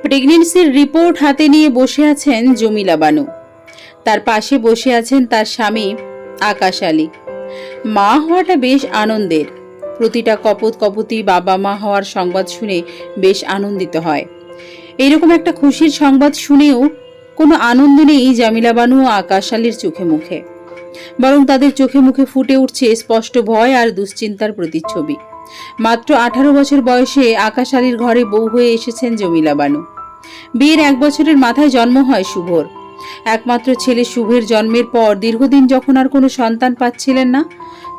প্রেগনেন্সির রিপোর্ট হাতে নিয়ে বসে আছেন জমিলা বানু। তার পাশে বসে আছেন তার স্বামী আকাশ আলী। মা হওয়াটা বেশ আনন্দের। প্রতিটা কপতি বাবা মা হওয়ার সংবাদ শুনে বেশ আনন্দিত হয়। এইরকম একটা খুশির সংবাদ শুনেও কোনো আনন্দ নেই জামিলা বানু ও আকাশ আলীর চোখে মুখে, বরং তাদের চোখে মুখে ফুটে উঠছে স্পষ্ট ভয় আর দুশ্চিন্তার প্রতিচ্ছবি। মাত্র 18 বছর বয়সে আকাশ আলীর ঘরে বউ হয়ে এসেছেন জমিলা বানু। বিয়ের 1 বছরের মাথায় জন্ম হয় শুভর। একমাত্র ছেলে শুভের জন্মের পর দীর্ঘদিন যখন আর কোনো সন্তান পাচ্ছিলেন না,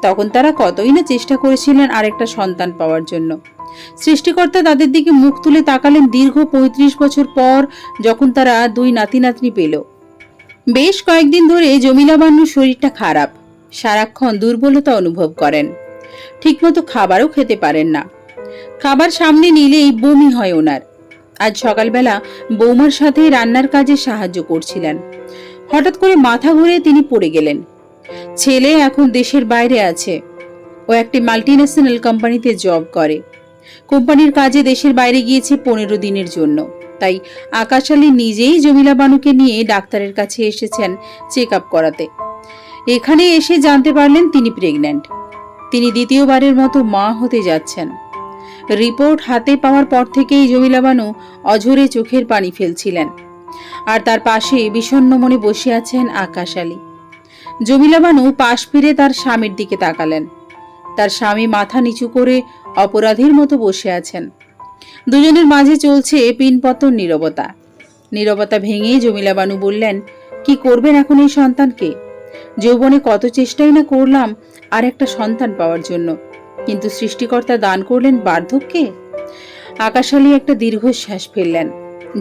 তখন তারা কতই না চেষ্টা করেছিলেন আরেকটা সন্তান পাওয়ার জন্য। সৃষ্টিকর্তা তাদের দিকে মুখ তুলে তাকালেন দীর্ঘ 35 বছর পর, যখন তারা 2 নাতি নাতনি পেল। বেশ কয়েকদিন ধরে জমিলা বানুর শরীরটা খারাপ, সারাক্ষণ দুর্বলতা অনুভব করেন। ঠিকমতো খাবারও খেতে পারেন না। খাবার সামনে নিলেই বমি হয় ওনার। আজ সকালবেলা বৌমার সাথে রান্নার কাজে সাহায্য করছিলেন। হঠাৎ করে মাথা ঘুরে তিনি পড়ে গেলেন। ছেলে এখন দেশের বাইরে আছে। ও একটি মাল্টিন্যাশনাল কোম্পানিতে জব করে। কোম্পানির কাজে দেশের বাইরে গিয়েছে 15 দিনের জন্য। তাই আকাশ আলী নিজেই জমিলা বানুকে নিয়ে ডাক্তারের কাছে এসেছেন চেক আপ করাতে। এখানে এসে জানতে পারলেন তিনি প্রেগন্যান্ট। তিনি দ্বিতীয়বারের মতো মা হতে যাচ্ছেন। রিপোর্ট হাতে পাওয়ার পর থেকেই জমিলা বানু অঝরে চোখের পানি ফেলছিলেন। আর তার পাশে বিষণ্ণ মনে বসে আছেন আকাশ আলী। জমিলা বানু পাশ ফিরে তার স্বামীর দিকে তাকালেন। তার স্বামী মাথা নিচু করে অপরাধীর মতো বসে আছেন। দুজনের মাঝে চলছে পিনপতন নীরবতা। নীরবতা ভেঙে জমিলা বানু বললেন, কি করবেন এখন এই সন্তানকে? যৌবনে কত চেষ্টাই না করলাম আর একটা সন্তান পাওয়ার জন্য, কিন্তু সৃষ্টিকর্তা দান করলেন বার্ধক্যে। আকাশ আলী একটা দীর্ঘশ্বাস ফেললেন।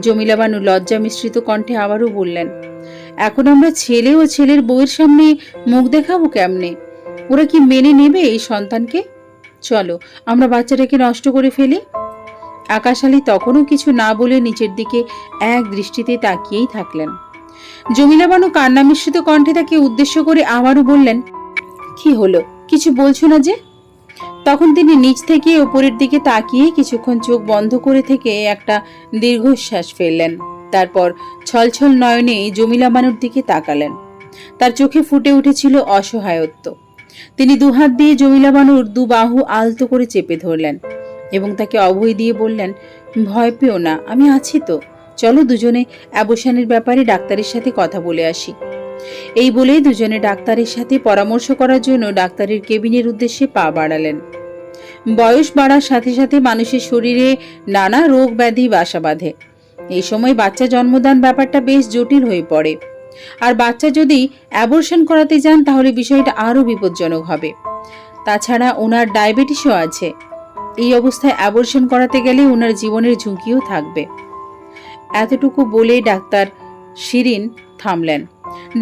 জমিলা বানু লজ্জা মিশ্রিত কণ্ঠে আবারও বললেন, এখন আমরা ছেলে ও ছেলের বউয়ের সামনে মুখ দেখাবো কেমনে? ওরা কি মেনে নেবে এই সন্তানকে? চলো আমরা বাচ্চাটাকে নষ্ট করে ফেলি। আকাশ আলী তখনও কিছু না বলে নিচের দিকে এক দৃষ্টিতে তাকিয়েই থাকলেন। জমিলা বানু কান্না মিশ্রিত কণ্ঠে তাকে উদ্দেশ্য করে আবারও বললেন, কি হলো, কিছু বলছো না যে? তখন তিনি নিচ থেকে উপরের দিকে তাকিয়ে কিছুক্ষণ চোখ বন্ধ করে থেকে একটা দীর্ঘশ্বাস ফেললেন। তারপর ছলছল নয়নে জমিলা বানুর দিকে তাকালেন। তার চোখে ফুটে উঠেছিল অসহায়ত্ব। তিনি দুহাত দিয়ে জমিলা বানুর 2 বাহু আলতো করে চেপে ধরলেন এবং তাকে অভয় দিয়ে বললেন, ভয় পেও না, আমি আছি তো। চলো দুজনে অ্যাবর্শনের ব্যাপারে ডাক্তারের সাথে কথা বলে আসি। এই বলে দুজনে ডাক্তারের সাথে পরামর্শ করার জন্য ডাক্তারের কেবিনের উদ্দেশ্যে পা বাড়ালেন। বয়স বাড়ার সাথে সাথে মানুষের শরীরে নানা রোগ ব্যাধি বাসা বাঁধে। এই সময় বাচ্চা জন্মদান ব্যাপারটা বেশ জটিল হয়ে পড়ে। আর বাচ্চা যদি অ্যাবর্শন করাতে যান তাহলে বিষয়টা আরো বিপজ্জনক হবে। তাছাড়া ওনার ডায়াবেটিসও আছে। এই অবস্থায় অ্যাবর্শন করাতে গেলে ওনার জীবনের ঝুঁকিও থাকবে। এতটুকু বলে ডাক্তার শিরিন থামলেন।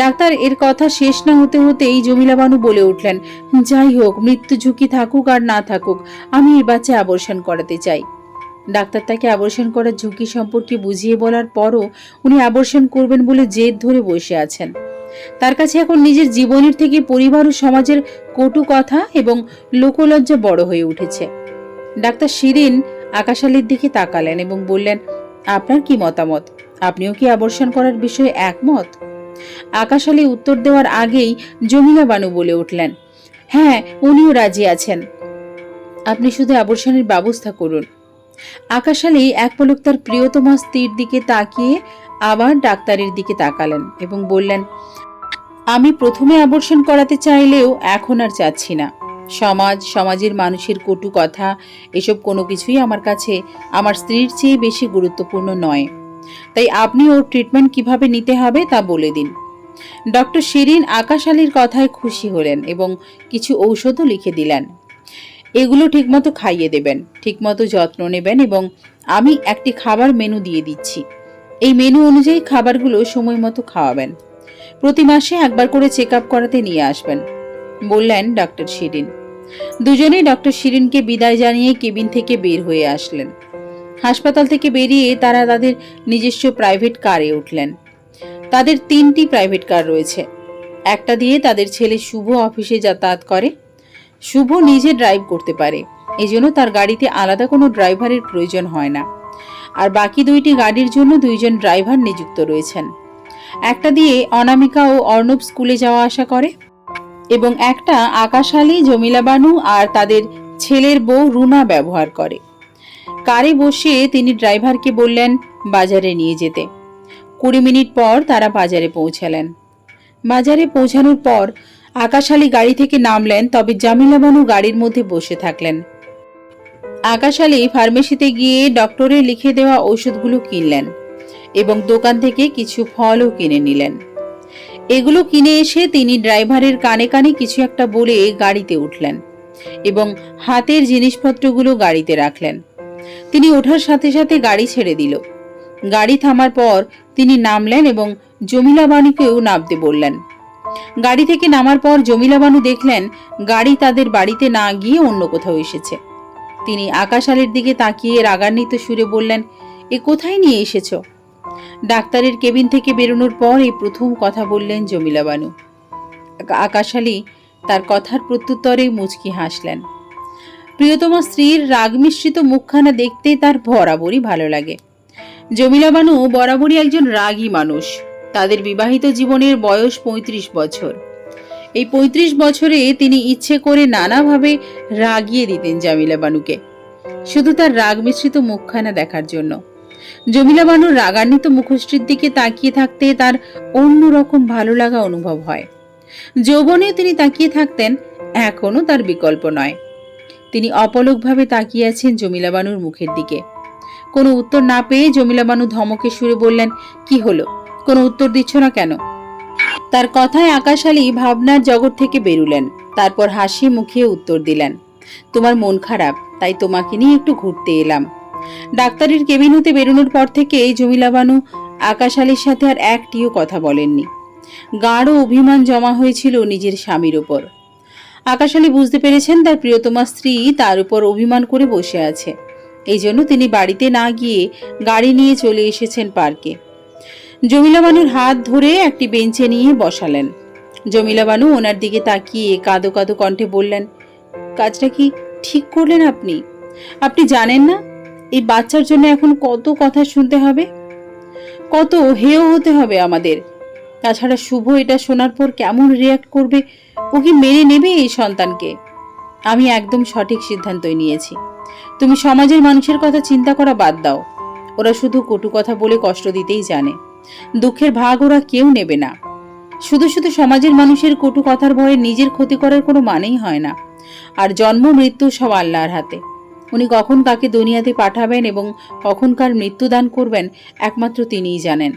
ডাক্তার এর কথা শেষ না হতে হতেই জমিলা বানু বলে উঠলেন, যাই হোক, মৃত্যু ঝুঁকি থাকুক আর না থাকুক, আমি এই বাচ্চা অ্যাবর্শন করাতে চাই। ডাক্তার তাকে অ্যাবর্শন করার ঝুঁকি সম্পর্কে বুঝিয়ে বলার পরও উনি অ্যাবর্শন করবেন বলে জেদ ধরে বসে আছেন। তার কাছে এখন নিজের জীবনের থেকে পরিবার ও সমাজের কটু কথা এবং লোকলজ্জা বড় হয়ে উঠেছে। ডাক্তার শিরিন আকাশ আলীর দিকে তাকালেন এবং বললেন, আপনার কি মতামত? আপনিও কি অ্যাবর্শন করার বিষয়ে একমত? আকাশ আলী উত্তর দেওয়ার আগেই জমিলা বানু বলে উঠলেন, হ্যাঁ, উনিও রাজি আছেন। আপনি শুধু অ্যাবর্শনের ব্যবস্থা করুন। আকাশ আলী এক পলক তার প্রিয়তমা স্ত্রীর দিকে তাকিয়ে আবার ডাক্তারের দিকে তাকালেন এবং বললেন, আমি প্রথমে অ্যাবর্শন করাতে চাইলেও এখন আর চাচ্ছি না। সমাজের মানুষের কটু কথা, এসব কোনো কিছুই আমার কাছে আমার স্ত্রীর চেয়ে বেশি গুরুত্বপূর্ণ নয়। তাই আপনি ওর ট্রিটমেন্ট কিভাবে নিতে হবে তা বলে দিন। ডক্টর শিরিন আকাশ আলীর কথায় খুশি হলেন এবং কিছু ঔষধও লিখে দিলেন। এগুলো ঠিকমতো খাইয়ে দেবেন, ঠিকমতো যত্ন নেবেন এবং আমি একটি খাবার মেনু দিয়ে দিচ্ছি। এই মেনু অনুযায়ী খাবারগুলো সময় মতো খাওয়াবেন। প্রতি মাসে একবার করে চেক আপ করাতে নিয়ে আসবেন, বললেন ডক্টর শিরিন। দুজনেই ডক্টর শিরিনকে বিদায় জানিয়ে কেবিন থেকে বের হয়ে আসলেন। হাসপাতাল থেকে বেরিয়ে তারা তাদের নিজস্ব প্রাইভেট কারে উঠলেন। তাদের 3টি প্রাইভেট কার রয়েছে। একটা দিয়ে তাদের ছেলে শুভ অফিসে যাতায়াত করে। শুভ নিজে ড্রাইভ করতে পারে, এজন্য তার গাড়িতে আলাদা কোনো ড্রাইভারের প্রয়োজন হয় না। আর বাকি 2টি গাড়ির জন্য 2জন ড্রাইভার নিযুক্ত রয়েছেন। একটা দিয়ে অনামিকা ও অর্ণব স্কুলে যাওয়া আসা করে এবং একটা আকাশ আলী, জমিলা বানু আর তাদের ছেলের বউ রুনা ব্যবহার করে। কারে বসে তিনি ড্রাইভারকে বললেন বাজারে নিয়ে যেতে। 20 মিনিট পর তারা বাজারে পৌঁছালেন। বাজারে পৌঁছানোর পর আকাশ আলী গাড়ি থেকে নামলেন, তবে জামিলা বানু গাড়ির মধ্যে বসে থাকলেন। আকাশ আলী ফার্মেসিতে গিয়ে ডক্টরের লিখে দেওয়া ওষুধগুলো কিনলেন এবং দোকান থেকে কিছু ফলও কিনে নিলেন। এগুলো কিনে এসে তিনি ড্রাইভারের কানে কানে কিছু একটা বলে গাড়িতে উঠলেন এবং হাতের জিনিসপত্রগুলো গাড়িতে রাখলেন। তিনি ওঠার সাথে সাথে গাড়ি ছেড়ে দিল। গাড়ি থামার পর তিনি নামলেন এবং জমিলা বানুকেও নামতে বললেন। গাড়ি থেকে নামার পর জমিলা বানু দেখলেন গাড়ি তাদের বাড়িতে না গিয়ে অন্য কোথাও এসেছে। তিনি আকাশ আলীর দিকে তাকিয়ে রাগান্বিত সুরে বললেন, এ কোথায় নিয়ে এসেছ? ডাক্তারের কেবিন থেকে বেরোনোর পর এই প্রথম কথা বললেন জমিলা বানু। আকাশ আলী তার কথার প্রত্যুত্তরে মুচকি হাসলেন। প্রিয়তমা স্ত্রীর রাগ মিশ্রিত মুখখানা দেখতে তার বরাবরই ভালো লাগে। জমিলা বানু বরাবরই একজন রাগী মানুষ। তাদের বিবাহিত জীবনের বয়স 35 বছর। এই 35 বছরে তিনি ইচ্ছে করে নানাভাবে রাগিয়ে দিতেন জামিলা বানুকে, শুধু তার রাগ মিশ্রিত মুখখানা দেখার জন্য। জমিলা বানুর রাগান্বিত মুখশ্রীর দিকে তাকিয়ে থাকতে তার অন্যরকম ভালো লাগা অনুভব হয়। যৌবনে তিনি তাকিয়ে থাকতেন, এখনো তার বিকল্প নয়। তিনি অপলকভাবে তাকিয়ে আছেন জমিলা বানুর মুখের দিকে। কোনো উত্তর না পেয়ে জমিলা বানু ধমকে সুরে বললেন, কি হলো, কোনো উত্তর দিচ্ছ না কেন? তার কথায় আকাশ আলী ভাবনার জগৎ থেকে বেরুলেন। তারপর হাসি মুখে উত্তর দিলেন, তোমার মন খারাপ, তাই তোমাকে নিয়ে একটু ঘুরতে এলাম। ডাক্তারের কেবিন হতে বেরোনোর পর থেকে জমিলা বানু আকাশ আলীর সাথে আর একটিও কথা বলেননি। গাঢ় অভিমান জমা হয়েছিল নিজের স্বামীর ওপর। আকাশ আলী বুঝতে পেরেছেন তার প্রিয়তমা স্ত্রী তার উপর অভিমান করে বসে আছে। এই জন্য তিনি বাড়িতে না গিয়ে গাড়ি নিয়ে চলে এসেছেন পার্কে। জমিলা বানুর হাত ধরে একটি বেঞ্চে নিয়ে বসালেন। জমিলা বানু ওনার দিকে তাকিয়ে কাঁদো কাঁদো কণ্ঠে বললেন, কাজটা কি ঠিক করলেন আপনি? আপনি জানেন না এই বাচ্চার জন্য এখন কত কথা শুনতে হবে, কত হেয় হতে হবে আমাদের। তাছাড়া শুভ এটা শোনার পর কেমন রিয়াক্ট করবে, ও কি মেনে নেবে এই সন্তানকে? আমি একদম সঠিক সিদ্ধান্তই নিয়েছি। তুমি সমাজের মানুষের কথা চিন্তা করা বাদ দাও। ওরা শুধু কটু কথা বলে কষ্ট দিতেই জানে। দুঃখের ভাগ ওরা কেউ নেবে না। শুধু শুধু সমাজের মানুষের কটু কথার ভয়ে নিজের ক্ষতি করার কোনো মানেই হয় না। আর জন্ম মৃত্যু সব আল্লাহর হাতে। উনি কখন কাকে দুনিয়াতে পাঠাবেন এবং কখন কার মৃত্যু দান করবেন একমাত্র তিনিই জানেন।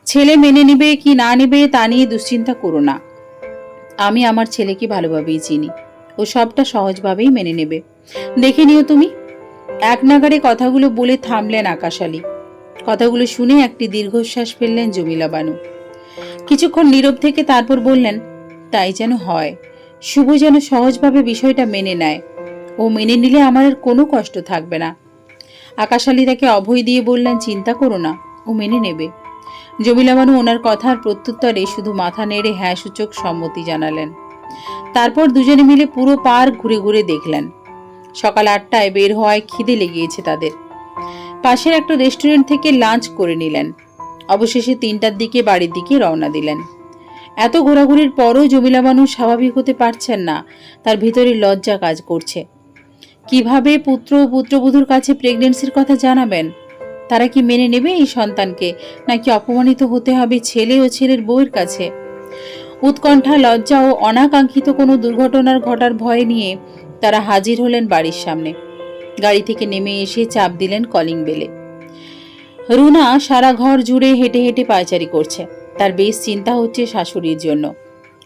ছেলে মেনে নেবে কি না নেবে তা নিয়ে দুশ্চিন্তা করো না। আমি আমার ছেলেকে ভালোভাবেই চিনি। ও সবটা সহজভাবেই মেনে নেবে, দেখে নিও তুমি। এক নাগাড়ে কথাগুলো বলে থামলেন আকাশ আলী। কথাগুলো শুনে একটি দীর্ঘশ্বাস ফেললেন জমিলা বানু। কিছুক্ষণ নীরব থেকে তারপর বললেন, তাই যেন হয়। শুভ যেন সহজভাবে বিষয়টা মেনে নেয়। ও মেনে নিলে আমার আর কোনো কষ্ট থাকবে না। আকাশ আলী তাকে অভয় দিয়ে বললেন, চিন্তা করো না, ও মেনে নেবে। জমিলা বানু ওনার কথার প্রত্যুত্তরে শুধু মাথা নেড়ে হ্যাঁ সূচক সম্মতি জানালেন। তারপর দুজনে মিলে পুরো পার্ক ঘুরে ঘুরে দেখলেন। সকাল 8টায় বের হওয়ায় খিদে লেগেছে তাদের। পাশের একটা রেস্টুরেন্ট থেকে লাঞ্চ করে নিলেন। অবশেষে 3টার দিকে বাড়ির দিকে রওনা দিলেন। এত ঘোরাঘুরির পরও জমিলা বানু স্বাভাবিক হতে পারছেন না। তার ভিতরে লজ্জা কাজ করছে। কিভাবে পুত্র ও পুত্রবধূর কাছে প্রেগন্যান্সির কথা জানাবেন? তারা কি মেনে নেবে এই সন্তানকে, নাকি অপমানিত হতে হবে ছেলে ও ছেলের বউয়ের কাছে? উৎকণ্ঠা, লজ্জা ও অনাকাঙ্ক্ষিত কোনো দুর্ঘটনার ঘটার ভয় নিয়ে তারা হাজির হলেন বাড়ির সামনে। গাড়ি থেকে নেমে এসে চাপ দিলেন কলিং বেলে। রুনা সারা ঘর জুড়ে হেঁটে হেঁটে পায়চারি করছে। তার বেশ চিন্তা হচ্ছে শাশুড়ির জন্য।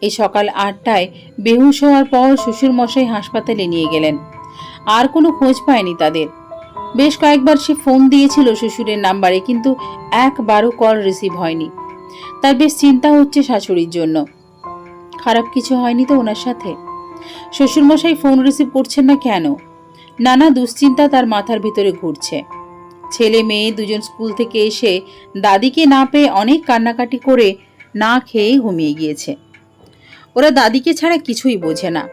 এই সকাল 8টায় বেহুশ হওয়ার পর শ্বশুর মশাই হাসপাতালে নিয়ে গেলেন। আর কোনো খোঁজ পায়নি তাদের। বেশ কয়েকবার সে ফোন দিয়েছিল শ্বশুরের নাম্বারে, কিন্তু একবারও কল রিসিভ হয়নি। তার বেশ চিন্তা হচ্ছে শাশুড়ির জন্য। খারাপ কিছু হয়নি তো ওনার সাথে? শ্বশুরমশাই ফোন রিসিভ করছেন না কেন? নানা দুশ্চিন্তা তার মাথার ভিতরে ঘুরছে। ছেলে মেয়ে দুজন স্কুল থেকে এসে দাদিকে না পেয়ে অনেক কান্নাকাটি করে না খেয়ে ঘুমিয়ে গিয়েছে। ওরা দাদিকে ছাড়া কিছুই বোঝে না।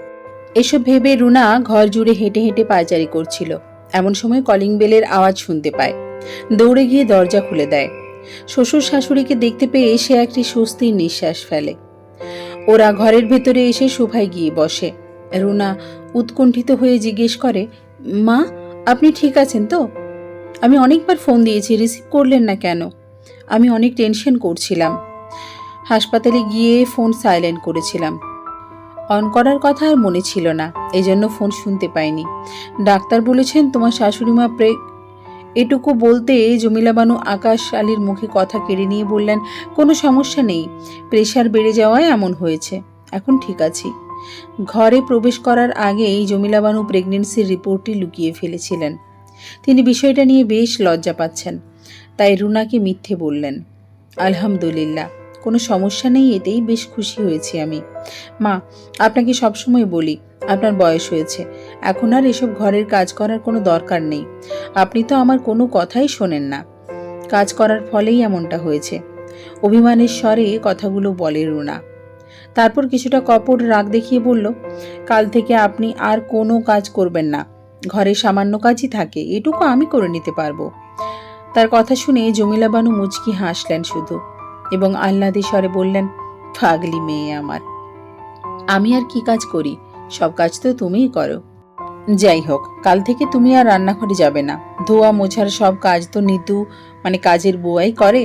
এসব ভেবে রুনা ঘর জুড়ে হেঁটে হেঁটে পায়চারি করছিল। এমন সময় কলিং বেলের আওয়াজ শুনতে পায়। দৌড়ে গিয়ে দরজা খুলে দেয়। শ্বশুর শাশুড়িকে দেখতে পেয়ে সে একটি স্বস্তির নিঃশ্বাস ফেলে। ওরা ঘরের ভেতরে এসে সোফায় গিয়ে বসে। রুনা উৎকণ্ঠিত হয়ে জিজ্ঞেস করে, মা, আপনি ঠিক আছেন তো? আমি অনেকবার ফোন দিয়েছি, রিসিভ করলেন না কেন? আমি অনেক টেনশন করছিলাম। হাসপাতালে গিয়ে ফোন সাইলেন্ট করেছিলাম, অন করার কথা আর মনে ছিল না, এজন্য ফোন শুনতে পাইনি। ডাক্তার বলেছেন তোমার শাশুড়িমা এটুকু বলতে জমিলা বানু আকাশ আলীর মুখে কথা কেড়ে নিয়ে বললেন, কোনো সমস্যা নেই, প্রেশার বেড়ে যাওয়ায় এমন হয়েছে, এখন ঠিক আছি। ঘরে প্রবেশ করার আগেই জমিলা বানু প্রেগনেন্সির রিপোর্টটি লুকিয়ে ফেলেছিলেন। তিনি বিষয়টা নিয়ে বেশ লজ্জা পাচ্ছেন, তাই রুনাকে মিথ্যে বললেন। আলহামদুলিল্লাহ, কোনো সমস্যা নেই, এতেই বেশ খুশি হয়েছি আমি। মা, আপনাকে সবসময় বলি, আপনার বয়স হয়েছে, এখন আর এসব ঘরের কাজ করার কোনো দরকার নেই। আপনি তো আমার কোনো কথাই শোনেন না, কাজ করার ফলেই এমনটা হয়েছে। অভিমানের স্বরে কথাগুলো বলে রুনা। তারপর কিছুটা কপট রাগ দেখিয়ে বলল, কাল থেকে আপনি আর কোনো কাজ করবেন না, ঘরে সামান্য কাজই থাকে, এটুকু আমি করে নিতে পারবো। তার কথা শুনে জমিলা বানু মুচকি হাসলেন শুধু, এবং আহ্লাদী স্বরে বললেন, পাগলি মেয়ে আমার, আমি আর কি কাজ করি, সব কাজ তো তুমিই করো। যাই হোক, কাল থেকে তুমি আর রান্নাঘরে যাবে না, ধোয়া মোছার সব কাজ তো নিতু কাজের বুয়াই করে,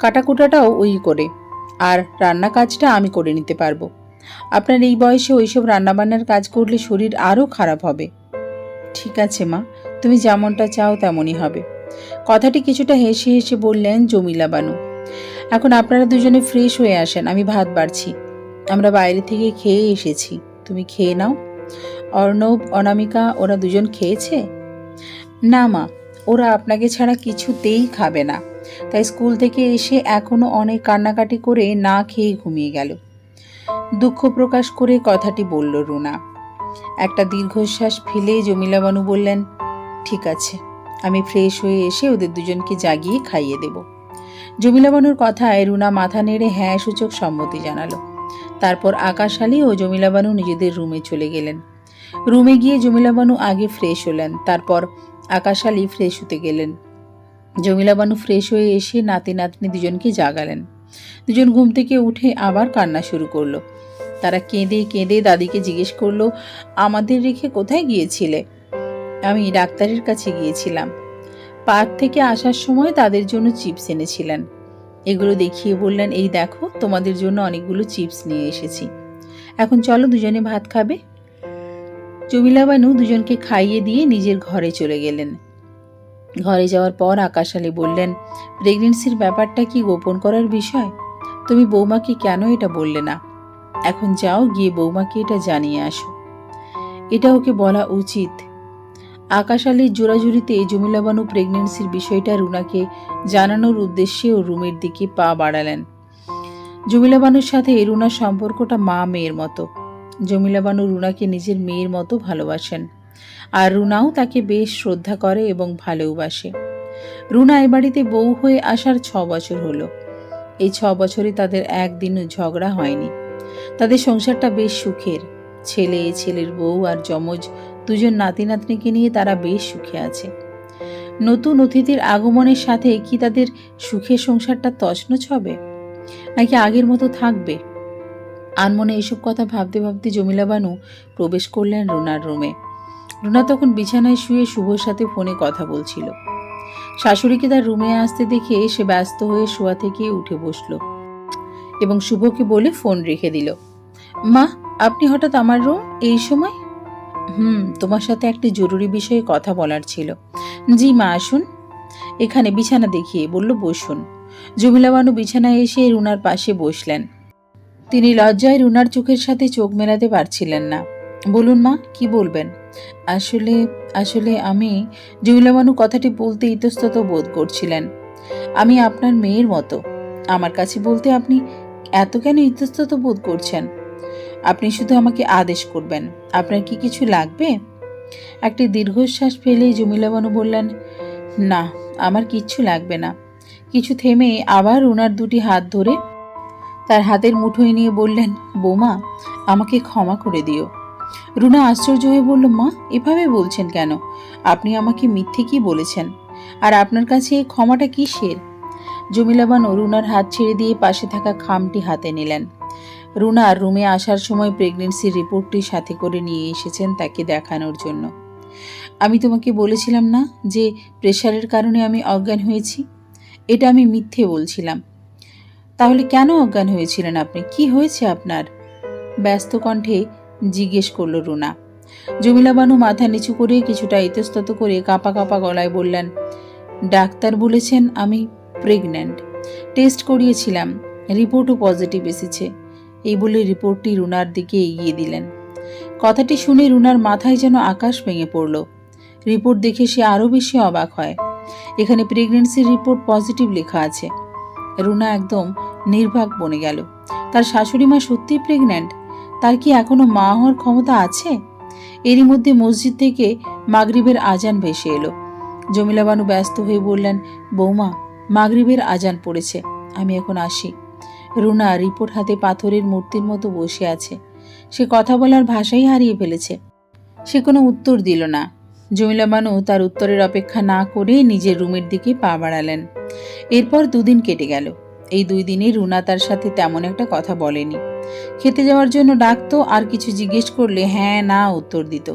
কাটাকুটাটাও ওই করে, আর রান্না কাজটা আমি করে নিতে পারবো। আপনার এই বয়সে ওইসব রান্নাবান্নার কাজ করলে শরীর আরও খারাপ হবে। ঠিক আছে মা, তুমি যেমনটা চাও তেমনই হবে। কথাটি কিছুটা হেসে হেসে বললেন জমিলা বানু। এখন আপনারা দুজনে ফ্রেশ হয়ে আসেন, আমি ভাত বাড়ছি। আমরা বাইরে থেকে খেয়ে এসেছি, তুমি খেয়ে নাও। অর্ণব, অনামিকা ওরা দুজন খেয়েছে? না মা, ওরা আপনাকে ছাড়া কিছুতেই খাবে না, তাই স্কুল থেকে এসে এখনো অনেক কান্নাকাটি করে না খেয়ে ঘুমিয়ে গেল। দুঃখ প্রকাশ করে কথাটি বলল রুনা। একটা দীর্ঘশ্বাস ফেলে জমিলা বানু বললেন, ঠিক আছে, আমি ফ্রেশ হয়ে এসে ওদের দুজনকে জাগিয়ে খাইয়ে দেব। জমিলা বানুর কথায় রুনা মাথা নেড়ে হ্যাঁ সূচক সম্মতি জানালো। তারপর আকাশ আলী ও জমিলা বানু নিজেদের রুমে চলে গেলেন। রুমে গিয়ে জমিলা বানু আগে ফ্রেশ হলেন, তারপর আকাশ আলী ফ্রেশ হতে গেলেন। জমিলা বানু ফ্রেশ হয়ে এসে নাতি নাতনি দুজনকে জাগালেন। দুজন ঘুম থেকে উঠে আবার কান্না শুরু করলো। তারা কেঁদে কেঁদে দাদিকে জিজ্ঞেস করলো, আমাদের রেখে কোথায় গিয়েছিলে? আমি ডাক্তারের কাছে গিয়েছিলাম, পার্ক থেকে আসার সময় তাদের জন্য চিপস এনেছিলেন। এগুলো দেখিয়ে বললেন, এই দেখো, তোমাদের জন্য অনেকগুলো চিপস নিয়ে এসেছি, এখন চলো দুজনে ভাত খাবে। জমিলা বানু দুজনকে খাইয়ে দিয়ে নিজের ঘরে চলে গেলেন। ঘরে যাওয়ার পর আকাশ আলী বললেন, প্রেগনেন্সির ব্যাপারটা কি গোপন করার বিষয়? তুমি বৌমাকে কেন এটা বললে না? এখন যাও, গিয়ে বৌমাকে এটা জানিয়ে আসো, এটা ওকে বলা উচিত। আকাশ আলীর জোরাজুরিতে জমিলা বানু প্রেগনেন্সির বিষয়টা রুনাকে জানানোর উদ্দেশ্যে ও রুমের দিকে পা বাড়ালেন। জমিলা বানুর সাথে রুনার সম্পর্কটা মা মেয়ের মতো। জমিলা বানু রুনাকে নিজের মেয়ের মতো ভালোবাসেন, আর রুনাও তাকে বেশ শ্রদ্ধা করে এবং ভালোবাসে। রুনা এ বাড়িতে বউ হয়ে আসার 6 বছর হলো। এই 6 বছরে তাদের একদিনও ঝগড়া হয়নি। তাদের সংসারটা বেশ সুখের। ছেলে, ছেলের বউ আর যমজ দুজন নাতি নাতনিকে নিয়ে তারা বেশ সুখে আছে। নতুন অতিথির আগমনের সাথে কি তাদের সুখের সংসারটা তছনছ হবে, নাকি আগের মতো থাকবে? আনমনে এসব কথা ভাবতে ভাবতে জমিলা বানু প্রবেশ করলেন রুনার রুমে। রুনা তখন বিছানায় শুয়ে শুভর সাথে ফোনে কথা বলছিল। শাশুড়িকে তার রুমে আসতে দেখে সে ব্যস্ত হয়ে শোয়া থেকে উঠে বসল এবং শুভকে বলে ফোন রেখে দিল। মা, আপনি হঠাৎ আমার রুম এই সময়? তোমার সাথে একটি জরুরি বিষয়ে কথা বলার ছিল। জি মা, আসুন। এখানে বিছানা দেখিয়ে বলল, বসুন। জমিলা বানু বিছানায় এসে রুনার পাশে বসলেন। তিনি লজ্জায় রুনার চোখের সাথে চোখ মেলাতে পারছিলেন না। বলুন মা, কি বলবেন? আসলে আসলে আমি, জমিলা বানু কথাটি বলতে ইতস্তত বোধ করছিলেন। আমি আপনার মেয়ের মতো, আমার কাছে বলতে আপনি এত কেন ইতস্তত বোধ করছেন? আপনি শুধু আমাকে আদেশ করবেন। আপনার কি কিছু লাগবে? একটি দীর্ঘশ্বাস ফেলে জমিলা বানু বললেন, না, আমার কিচ্ছু লাগবে না। কিছু থেমে আবার রুনার দুটি হাত ধরে তার হাতের মুঠোয় নিয়ে বললেন, বৌমা, আমাকে ক্ষমা করে দিও। রুনা আশ্চর্য হয়ে বলল, মা, এভাবে বলছেন কেন? আপনি আমাকে মিথ্যে কি বলেছেন? আর আপনার কাছে এই ক্ষমাটা কিসের? জমিলা বানু রুনার হাত ছেড়ে দিয়ে পাশে থাকা খামটি হাতে নিলেন। রুনার রুমে আসার সময় প্রেগনেন্সির রিপোর্টটি সাথে করে নিয়ে এসেছেন তাকে দেখানোর জন্য। আমি তোমাকে বলেছিলাম না যে প্রেশারের কারণে আমি অজ্ঞান হয়েছি? এটা আমি মিথ্যে বলছিলাম। তাহলে কেন অজ্ঞান হয়েছিলেন আপনি? কি হয়েছে আপনার? ব্যস্ত কণ্ঠে জিজ্ঞেস করল রুনা। জমিলা বানু মাথা নিচু করে কিছুটা ইতস্তত করে কাঁপা কাঁপা গলায় বললেন, ডাক্তার বলেছেন আমি প্রেগন্যান্ট। টেস্ট করিয়েছিলাম, রিপোর্টও পজিটিভ এসেছে। এই বলে রিপোর্টটি রুনার দিকে এগিয়ে দিলেন। কথাটি শুনে রুনার মাথায় যেন আকাশ ভেঙে পড়ল। রিপোর্ট দেখে সে আরও বেশি অবাক হয়। এখানে প্রেগন্যান্সির রিপোর্ট পজিটিভ লেখা আছে। রুনা একদম নির্বাক বনে গেল। তার শাশুড়ি মা সত্যিই প্রেগন্যান্ট? তার কি এখনো মা হওয়ার ক্ষমতা আছে? এরই মধ্যে মসজিদ থেকে মাগরিবের আজান ভেসে এলো। জমিলা বানু ব্যস্ত হয়ে বললেন, বৌমা, মাগরিবের আজান পড়েছে, আমি এখন আসি। রুনা রিপোর্ট হাতে পাথরের মূর্তির মতো বসে আছে। সে কথা বলার ভাষাই হারিয়ে ফেলেছে। সে কোনো উত্তর দিল না। জমিলা বানু তার উত্তরের অপেক্ষা না করে নিজের রুমের দিকে পা বাড়ালেন। এরপর 2 দিন কেটে গেল। এই 2 দিনে রুনা তার সাথে তেমন একটা কথা বলেনি। খেতে যাওয়ার জন্য ডাকতো, আর কিছু জিজ্ঞেস করলে হ্যাঁ না উত্তর দিত।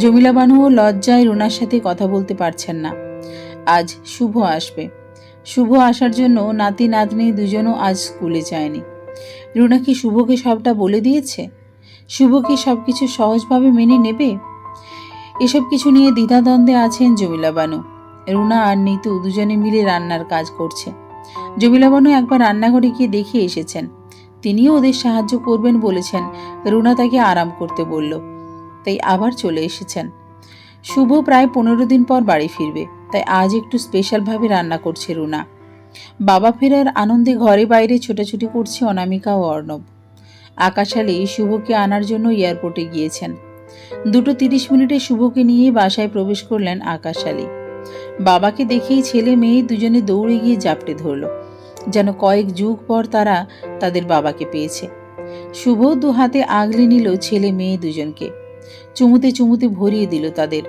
জমিলা বানুও লজ্জায় রুনার সাথে কথা বলতে পারছেন না। আজ শুভ আসবে। শুভ আসার জন্য নাতি নাতনি দুজনও আজ স্কুলে যায়নি। রুনা কি শুভকে সবটা বলে দিয়েছে? শুভ কি সবকিছু সহজভাবে মেনে নেবে? এসব কিছু নিয়ে দ্বিধাদ্বন্দ্বে আছেন জমিলা বানু। রুনা আর নিতু দুজনে মিলে রান্নার কাজ করছে। জমিলা বানু একবার রান্নাঘরে গিয়ে দেখে এসেছেন। তিনিও ওদের সাহায্য করবেন বলেছেন। রুনা তাকে আরাম করতে বলল, তাই আবার চলে এসেছেন। শুভ প্রায় 15 দিন পর বাড়ি ফিরবে, তাই আজ একটু স্পেশালভাবে রান্না করছে রুনা। বাবা ফেরার আনন্দে ঘরে বাইরে ছোটাছুটি করছে অনামিকা ও অর্ণব। আকাশালী শুভকে আনার জন্য এয়ারপোর্টে গিয়েছেন। 2:30 মিনিটে শুভকে নিয়ে বাসায় প্রবেশ করলেন আকাশালী। বাবাকে দেখেই ছেলে মেয়ে দুজনে দৌড়ে গিয়ে জাপটে ধরল, যেন কয়েক যুগ পর তারা তাদের বাবাকে পেয়েছে। শুভ 2 হাতে আগলে নিল ছেলে মেয়ে দুজনকে। চুমুতে চুমুতে ভরিয়ে দিল তাদের।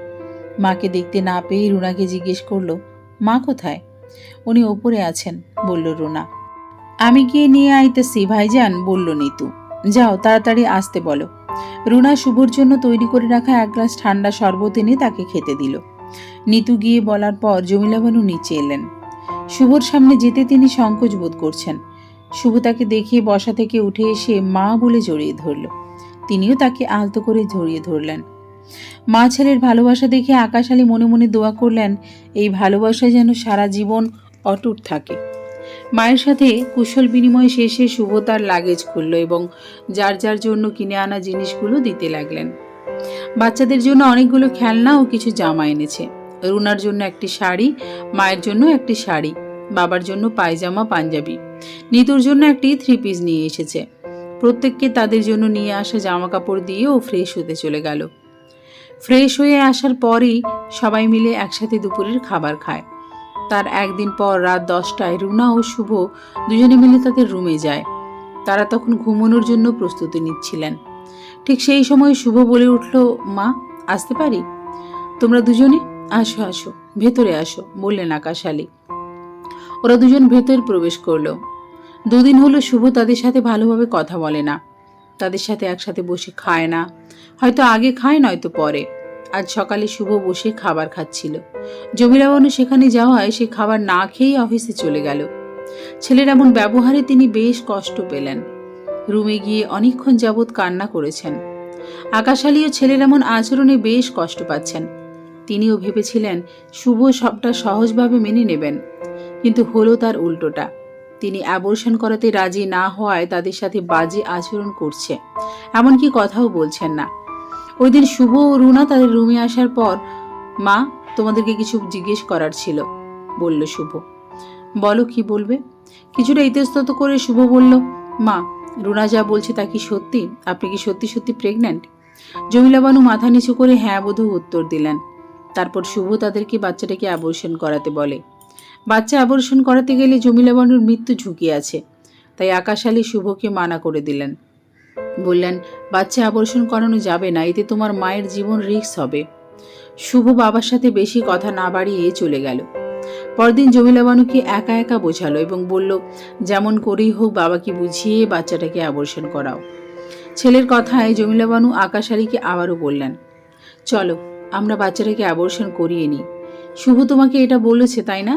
মাকে দেখতে না পেয়ে রুনাকে জিজ্ঞেস করলো, মা কোথায়? উনি ওপরে আছেন, বলল রুনা। আমি গিয়ে নিয়ে আইতেছি ভাইজান, বলল নিতু। যাও তাড়াতাড়ি আসতে বলো। রুনা শুভর জন্য তৈরি করে রাখা 1 গ্লাস ঠান্ডা শরবত এনে তাকে খেতে দিল। নিতু গিয়ে বলার পর জমিলা বানু নিচে এলেন। শুভর সামনে যেতে তিনি সংকোচ বোধ করছেন। শুভ তাকে দেখে বসা থেকে উঠে এসে মা বলে জড়িয়ে ধরল। তিনিও তাকে আলতো করে জড়িয়ে ধরলেন। মা ছেলের ভালোবাসা দেখে আকাশালী মনে মনে দোয়া করলেন, এই ভালোবাসা যেন সারা জীবন অটুট থাকে। মায়ের সাথে কুশল বিনিময় শেষে শুভ তার লাগেজ খুলল এবং যার যার জন্য কিনে আনা জিনিসগুলো দিতে লাগলেন। বাচ্চাদের জন্য অনেকগুলো খেলনা ও কিছু জামা এনেছে। রুনার জন্য একটি শাড়ি, মায়ের জন্য একটি শাড়ি, বাবার জন্য পায়জামা পাঞ্জাবি, নিতুর জন্য একটি 3 পিস নিয়ে এসেছে। প্রত্যেককে তাদের জন্য নিয়ে আসা জামা কাপড় দিয়ে ও ফ্রেশ হতে চলে গেল। ফ্রেশ হয়ে আসার পরই সবাই মিলে একসাথে দুপুরের খাবার খায়। তার একদিন পর রাত 10টায় রুনা ও শুভ দুজনে মিলে তাদের রুমে যায়। তারা তখন ঘুমানোর জন্য প্রস্তুতি নিচ্ছিলেন। ঠিক সেই সময় শুভ বলে উঠল, মা, আসতে পারি? তোমরা দুজনে আসো আসো, ভেতরে আসো, বললেন আকাশালী। ওরা দুজন ভেতর প্রবেশ করলো। 2 দিন হলো শুভ তাদের সাথে ভালোভাবে কথা বলে না, তাদের সাথে একসাথে বসে খায় না। হয়তো আগে খায়, নয়তো পরে। আজ সকালে শুভ বসে খাবার খাচ্ছিল। জমিলা বানু সেখানে যাওয়ায় সে খাবার না খেয়েই অফিসে চলে গেল। ছেলের এমন ব্যবহারে তিনি বেশ কষ্ট পেলেন। রুমে গিয়ে অনেকক্ষণ যাবৎ কান্না করেছেন। আকাশালীও ছেলের এমন আচরণে বেশ কষ্ট পাচ্ছেন। তিনিও ভেবেছিলেন শুভ সবটা সহজভাবে মেনে নেবেন, কিন্তু হলো তার উল্টোটা। তিনি অ্যাবর্শন করাতে রাজি না হওয়ায় তাদের সাথে বাজে আচরণ করছে, এমনকি কথাও বলছেন না। ওই দিন শুভ ও রুনা তাদের রুমে আসার পর, মা, তোমাদেরকে কিছু জিজ্ঞেস করার ছিল, বলল শুভ। বলো, কি বলবে? কিছুটা ইতস্তত করে শুভ বলল, মা, রুনা যা বলছে তা কি সত্যি? আপনি কি সত্যি সত্যি প্রেগন্যান্ট? জমিলা বানু মাথা নিচু করে হ্যাঁ বোধ উত্তর দিলেন। তারপর শুভ তাদেরকে বাচ্চাটাকে অ্যাবর্শন করাতে বলে। বাচ্চা অ্যাবর্শন করাতে গেলে জমিলা বানুর মৃত্যু ঝুঁকি আছে, তাই আকাশালী শুভকে মানা করে দিলেন। বললেন, বাচ্চা অ্যাবর্শন করানো যাবে না, এতে তোমার মায়ের জীবন রিস্ক হবে। শুভ বাবার সাথে বেশি কথা না বাড়িয়ে চলে গেল। পরদিন জমিলা বানুকে একা একা বোঝালো এবং বলল, যেমন করেই হোক বাবাকে বুঝিয়ে বাচ্চাটাকে অ্যাবর্শন করাও। ছেলের কথায় জমিলা বানু আকাশ আলীকে আবারও বললেন, চলো আমরা বাচ্চাটাকে অ্যাবর্শন করিয়ে নিই। শুভ তোমাকে এটা বলেছে তাই না?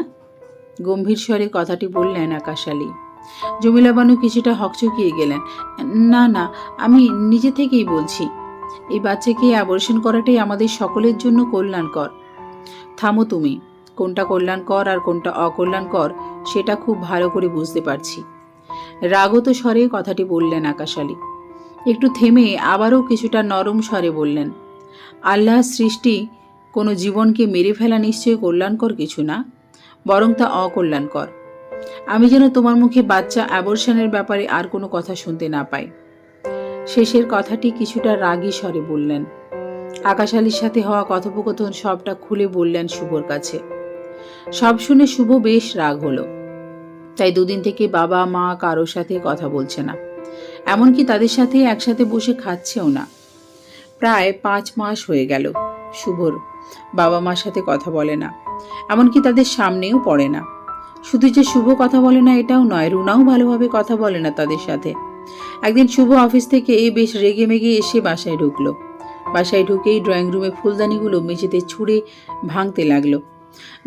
গম্ভীর স্বরে কথাটি বললেন আকাশ আলী। জমিলা বানু কিছুটা হকচকিয়ে গেলেন। না না, আমি নিজে থেকেই বলছি, এই বাচ্চাকে অ্যাবর্শন করাটাই আমাদের সকলের জন্য কল্যাণকর। থামো তুমি, কোনটা কল্যাণকর আর কোনটা অকল্যাণকর সেটা খুব ভালো করে বুঝতে পারছি। রাগত স্বরে কথাটি বললেন আকাশ আলী। একটু থেমে আবারও কিছুটা নরম স্বরে বললেন, আল্লাহর সৃষ্টি কোনো জীবনকে মেরে ফেলা নিশ্চয়ই কল্যাণকর কিছু না, বরং তা অকল্যাণকর। আমি যেন তোমার মুখে বাচ্চা অ্যাবর্শনের ব্যাপারে আর কোনো কথা শুনতে না পাই। শেষের কথাটি কিছুটা রাগী স্বরে বললেন। আকাশ আলীর সাথে হওয়া কথোপকথন সবটা খুলে বললেন শুভর কাছে। সব শুনে শুভ বেশ রাগ হলো। তাই দুদিন থেকে বাবা মা কারোর সাথে কথা বলছে না, এমনকি তাদের সাথে একসাথে বসে খাচ্ছেও না। প্রায় 5 মাস হয়ে গেল শুভর বাবা মার সাথে কথা বলে না, এমনকি তাদের সামনেও পড়ে না। শুধু যে শুভ কথা বলে না এটাও নয়, রুনাও ভালোভাবে কথা বলে না তাদের সাথে। একদিন শুভ অফিস থেকে বেশ রেগে মেগে এসে বাসায় ঢুকলো। বাসায় ঢুকেই ড্রয়িং রুমে ফুলদানিগুলো মেঝেতে ছুঁড়ে ভাঙতে লাগলো।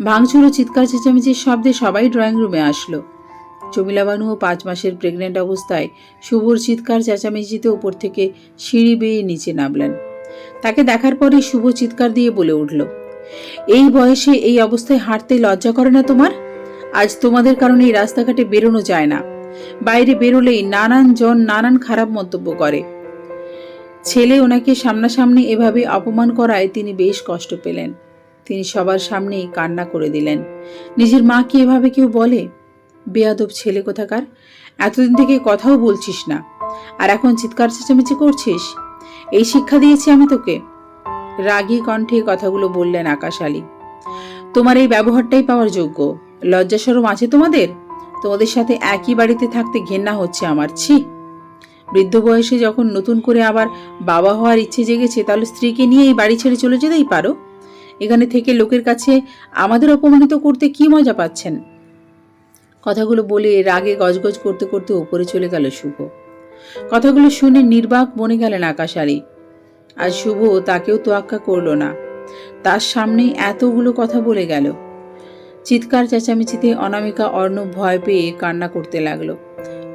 ভাঙচুর ও চিৎকার চেঁচামেচির শব্দে সবাই ড্রয়িং রুমে আসলো। জমিলা বানুও 5 মাসের প্রেগনেন্ট অবস্থায় শুভর চিৎকার চেঁচামেচিতে উপর থেকে সিঁড়ি বেয়ে নিচে নামলেন। তাকে দেখার পরে শুভ চিৎকার দিয়ে বলে উঠল, এই বয়সে এই অবস্থায় হাঁটতে লজ্জা করে না তোমার? আজ তোমাদের কারণে এই রাস্তাঘাটে বেরোনো যায় না, বাইরে বেরোলেই নানান জন নানান খারাপ মন্তব্য করে। ছেলে ওনাকে সামনাসামনি এভাবে অপমান করায় তিনি বেশ কষ্ট পেলেন। তিনি সবার সামনেই কান্না করে দিলেন। নিজের মাকে এভাবে কেউ বলে? বেয়াদব ছেলে কোথাকার, এতদিন থেকে কথাও বলছিস না, আর এখন চিৎকার চেঁচামেচি করছিস? এই শিক্ষা দিয়েছি আমি তোকে? রাগী কণ্ঠে কথাগুলো বললেন আকাশ আলী। তোমার এই ব্যবহারটাই পাওয়ার যোগ্য। লজ্জা শরম আছে তোমাদের? তোমাদের সাথে একই বাড়িতে থাকতে ঘেন্না হচ্ছে আমার, ছি। বৃদ্ধ বয়সে যখন নতুন করে আবার বাবা হওয়ার ইচ্ছে জেগেছে, তাহলে স্ত্রীকে নিয়ে এই বাড়ি ছেড়ে চলে যেতেই পারো। এখানে থেকে লোকের কাছে আমাদের অপমানিত করতে কি মজা পাচ্ছেন? কথাগুলো বলে রাগে গজগজ করতে করতে উপরে চলে গেল শুভ। কথাগুলো শুনে নির্বাক বনে গেলেন আকাশ আলী। আর শুভ তাকেও তোয়াক্কা করল না, তার সামনে এতগুলো কথা বলে গেল। চিৎকার চেঁচামেচিতে অনামিকা অর্ণব ভয় পেয়ে কান্না করতে লাগলো।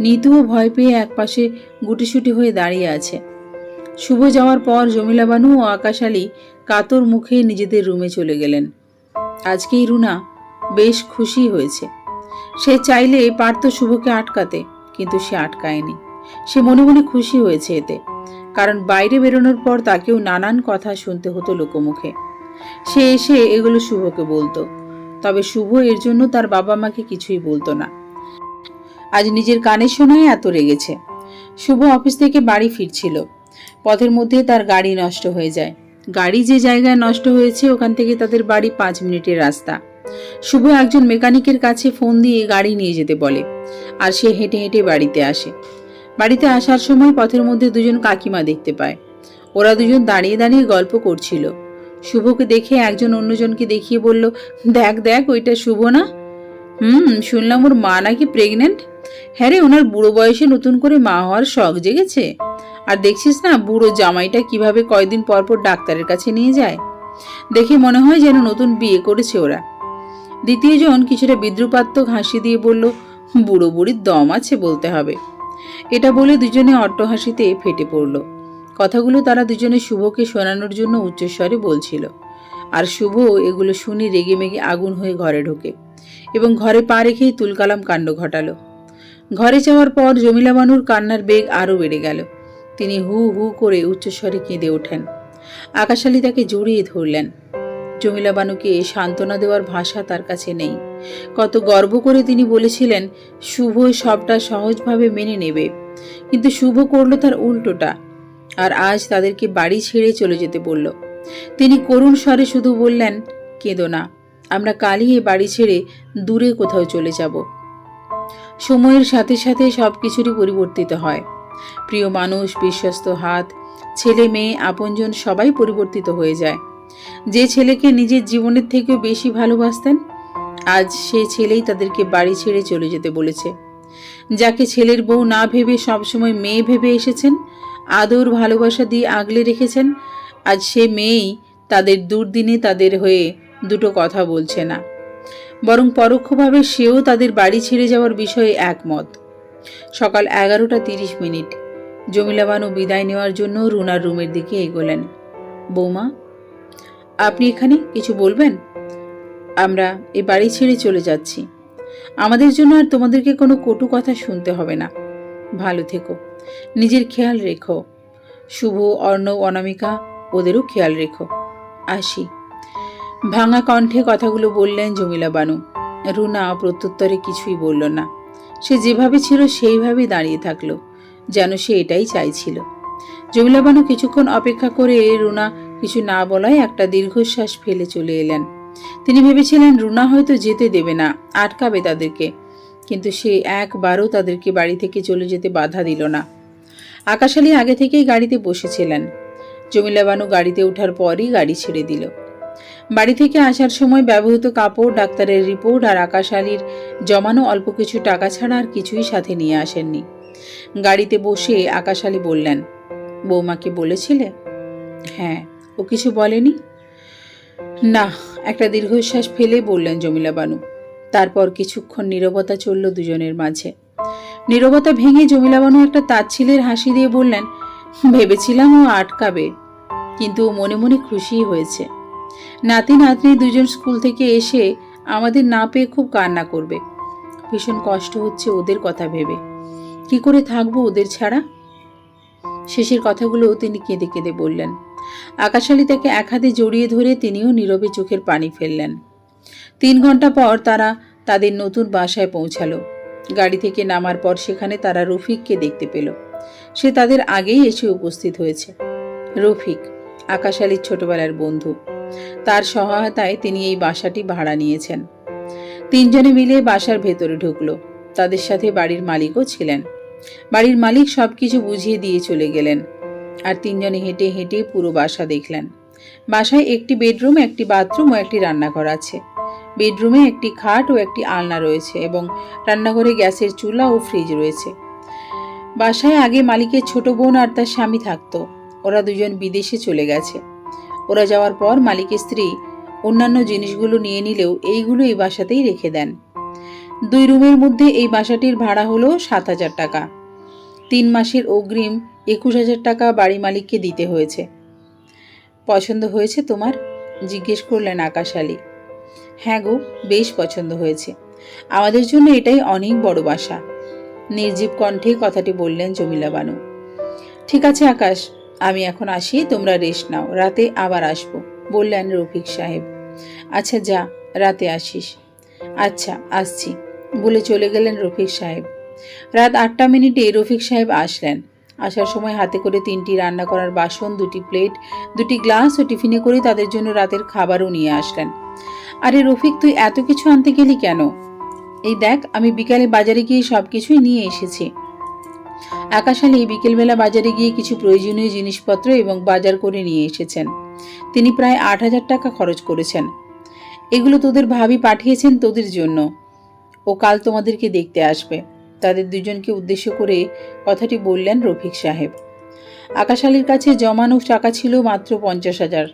নিতুও ভয় পেয়ে একপাশে গুটিসুটি হয়ে দাঁড়িয়ে আছে। শুভ যাওয়ার পর জমিলা বানু ও আকাশ আলী কাতর মুখে নিজেদের রুমে চলে গেলেন। আজকেই রুনা বেশ খুশি হয়েছে। সে চাইলে পারত শুভকে আটকাতে, কিন্তু সে আটকায়নি। সে মনে মনে খুশি হয়েছে এতে, কারণ বাইরে বেরোনোর পর তাকেও নানান কথা শুনতে হতো লোকমুখে। সে এসে এগুলো শুভকে বলতো, তবে শুভ এর জন্য তার বাবা মাকে কিছুই বলতো না। আজ নিজের কানে শোনায় এত রেগেছে। শুভ অফিস থেকে বাড়ি ফিরছিল। পথের মধ্যে তার গাড়ি নষ্ট হয়ে যায়। গাড়ি যে জায়গায় নষ্ট হয়েছে ওখান থেকে তাদের বাড়ি 5 মিনিটের রাস্তা। শুভ একজন মেকানিকের কাছে ফোন দিয়ে গাড়ি নিয়ে যেতে বলে, আর সে হেঁটে হেঁটে বাড়িতে আসে। বাড়িতে আসার সময় পথের মধ্যে দুজন কাকিমা দেখতে পায়। ওরা দুজন দাঁড়িয়ে দাঁড়িয়ে গল্প করছিল। শুভকে দেখে একজন অন্যজনকে দেখিয়ে বলল, দেখ দেখ, ওইটা শুভ না? শুনলাম ওর মা নাকি প্রেগনেন্ট। হ্যাঁ রে, ওনার বুড়ো বয়সে নতুন করে মা হওয়ার শখ জেগেছে। আর দেখছিস না বুড়ো জামাইটা কিভাবে কয়দিন পর পর ডাক্তারের কাছে নিয়ে যায়। দেখে মনে হয় যেন নতুন বিয়ে করেছে ওরা। দ্বিতীয় জন কিছুটা বিদ্রুপাত্মক হাসি দিয়ে বলল, বুড়ো বুড়ির দম আছে বলতে হবে। এটা বলে দুজনে অট্টহাসিতে ফেটে পড়ল। কথাগুলো তারা দুজনে শুভকে শোনানোর জন্য উচ্চস্বরে বলছিল। আর শুভ এগুলো শুনে রেগে মেগে আগুন হয়ে ঘরে ঢোকে এবং ঘরে পা রেখেই তুলকালাম কাণ্ড ঘটালো। ঘরে যাওয়ার পর জমিলা বানুর কান্নার বেগ আরও বেড়ে গেল। তিনি হু হু করে উচ্চস্বরে কেঁদে ওঠেন। আকাশ আলী তাকে জড়িয়ে ধরলেন। জমিলা বানুকে সান্ত্বনা দেওয়ার ভাষা তার কাছে নেই। কত গর্ব করে তিনি বলেছিলেন শুভ সবটা সহজভাবে মেনে নেবে, কিন্তু শুভ করল তার উল্টোটা। আর আজ তাদেরকে বাড়ি ছেড়ে চলে যেতে বলল। তিনি করুণ স্বরে শুধু বললেন, কেঁদো না, আমরা কালই এ বাড়ি ছেড়ে দূরে কোথাও চলে যাব। সময়ের সাথে সাথে সবকিছুরই পরিবর্তিত হয়। প্রিয় মানুষ, বিশ্বস্ত হাত, ছেলে মেয়ে, আপনজন সবাই পরিবর্তিত হয়ে যায়। যে ছেলেকে নিজের জীবনের থেকেও বেশি ভালোবাসতেন আজ সে ছেলেই তাদেরকে বাড়ি ছেড়ে চলে যেতে বলেছে। যাকে ছেলের বউ না ভেবে সবসময় মেয়ে ভেবে এসেছেন, আদর ভালোবাসা দিয়ে আগলে রেখেছেন, আজ সে মেয়েই তাদের দুর্দিনে তাদের হয়ে দুটো কথা বলছে না, বরং পরোক্ষভাবে সেও তাদের বাড়ি ছেড়ে যাওয়ার বিষয়ে একমত। সকাল 11:30। জমিলা বানু বিদায় নেওয়ার জন্য রুনার রুমের দিকে এগোলেন। বৌমা, আপনি এখানে কিছু বলবেন? আমরা এ বাড়ি ছেড়ে চলে যাচ্ছি। আমাদের জন্য আর তোমাদেরকে কোনো কটু কথা শুনতে হবে না। ভালো থেকো, নিজের খেয়াল রেখো। শুভ, অর্ণব, অনামিকা, ওদেরও খেয়াল রেখো। আসি। ভাঙা কণ্ঠে কথাগুলো বললেন জমিলা বানু। রুনা প্রত্যুত্তরে কিছুই বলল না। সে যেভাবে ছিল সেইভাবেই দাঁড়িয়ে থাকলো, যেন সে এটাই চাইছিল। জমিলা বানু কিছুক্ষণ অপেক্ষা করে রুনা কিছু না বলায় একটা দীর্ঘশ্বাস ফেলে চলে এলেন। তিনি ভেবেছিলেন রুনা হয়তো যেতে দেবে না, আটকাবে তাদেরকে, কিন্তু সে একবারও তাদেরকে বাড়ি থেকে চলে যেতে বাধা দিল না। আকাশ আলী আগে থেকেই গাড়িতে বসেছিলেন। জমিলা বানু গাড়িতে ওঠার পরই গাড়ি ছেড়ে দিল। বাড়ি থেকে আসার সময় ব্যবহৃত কাপড়, ডাক্তারের রিপোর্ট আর আকাশ আলীর জমানো অল্প কিছু টাকা ছাড়া আর কিছুই সাথে নিয়ে আসেননি। গাড়িতে বসে আকাশ আলী বললেন, বৌমাকে বলেছিলে? হ্যাঁ। ও কিছু বলেনি? না। একটা দীর্ঘশ্বাস ফেলে বললেন জমিলা বানু। তারপর কিছুক্ষণ নীরবতা চলল দুজনের মাঝে। নীরবতা ভেঙে জমিলা বানু একটা তাচ্ছিলের হাসি দিয়ে বললেন, ভেবেছিলাম ও আটকাবে, কিন্তু ও মনে মনে খুশিই হয়েছে। নাতি নাতনি দুজন স্কুল থেকে এসে আমাদের না পেয়ে খুব কান্না করবে। ভীষণ কষ্ট হচ্ছে ওদের কথা ভেবে। কি করে থাকবো ওদের ছাড়া? শেষের কথাগুলো তিনি কেঁদে কেঁদে বললেন। আকাশ আলী তাকে এক হাতে জড়িয়ে ধরে তিনিও নীরবে চোখের পানি ফেললেন। 3 ঘন্টা পর তারা তাদের নতুন বাসায় পৌঁছালো। গাড়ি থেকে নামার পর সেখানে তারা রফিককে দেখতে পেল। সে তাদের আগেই এসে উপস্থিত হয়েছে। রফিক আকাশ আলীর ছোটবেলার বন্ধু। তার সহায়তায় তিনি এই বাসাটি ভাড়া নিয়েছেন। 3 জনে মিলে বাসার ভেতরে ঢুকলো। তাদের সাথে বাড়ির মালিকও ছিলেন। বাড়ির মালিক সবকিছু বুঝিয়ে দিয়ে চলে গেলেন, আর 3 জনে হেঁটে হেঁটে পুরো বাসা দেখলেন। বাসায় একটি বেডরুম, একটি বাথরুম ও একটি রান্নাঘর আছে। বেডরুমে একটি খাট ও একটি আলনা রয়েছে এবং রান্নাঘরে গ্যাসের চুলা ও ফ্রিজ রয়েছে। বাসায় আগে মালিকের ছোট বোন আর তার স্বামী থাকতো। ওরা দুজন বিদেশে চলে গেছে। ওরা যাওয়ার পর মালিকের স্ত্রী অন্যান্য জিনিসগুলো নিয়ে নিলেও এইগুলো এই বাসাতেই রেখে দেন। 2 রুমের মধ্যে এই বাসাটির ভাড়া হলো 7,000 টাকা। 3 মাসের অগ্রিম 21,000 টাকা বাড়ি মালিককে দিতে হয়েছে। পছন্দ হয়েছে তোমার? জিজ্ঞেস করলেন আকাশ আলী। হ্যাঁ গো, বেশ পছন্দ হয়েছে। আমাদের জন্য এটাই অনেক বড় বাসা। নির্জীব কণ্ঠে কথাটি বললেন জমিলা বানু। ঠিক আছে আকাশ, আমি এখন আসি, তোমরা রেস্ট নাও, রাতে আবার আসবো, বললেন রফিক সাহেব। আচ্ছা যা, রাতে আসিস। আচ্ছা আসছি, বলে চলে গেলেন রফিক সাহেব। রাত 8টা মিনিটে রফিক সাহেব আসলেন। আসার সময় হাতে করে 3টি রান্না করার বাসন, 2টি প্লেট, 2টি গ্লাস ও টিফিনে করে তাদের জন্য রাতের খাবারও নিয়ে আসলেন। আরে রফিক, তুই এত কিছু আনতে গেলি কেন? এই দেখ, আমি বিকালে বাজারে গিয়ে সবকিছুই নিয়ে এসেছি। আকাশ আলী বিকেলবেলা বাজারে গিয়ে কিছু প্রয়োজনীয় জিনিসপত্র এবং বাজার করে নিয়ে এসেছেন। তিনি প্রায় 8,000 টাকা খরচ করেছেন। এগুলো তোদের ভাবি পাঠিয়েছেন তোদের জন্য। ও কাল তোমাদেরকে দেখতে আসবে। তাদের দুজনকে উদ্দেশ্য করে কথাটি বললেন রফিক সাহেব। আকাশ আলীর কাছে জমানো টাকা ছিল মাত্র 50,000।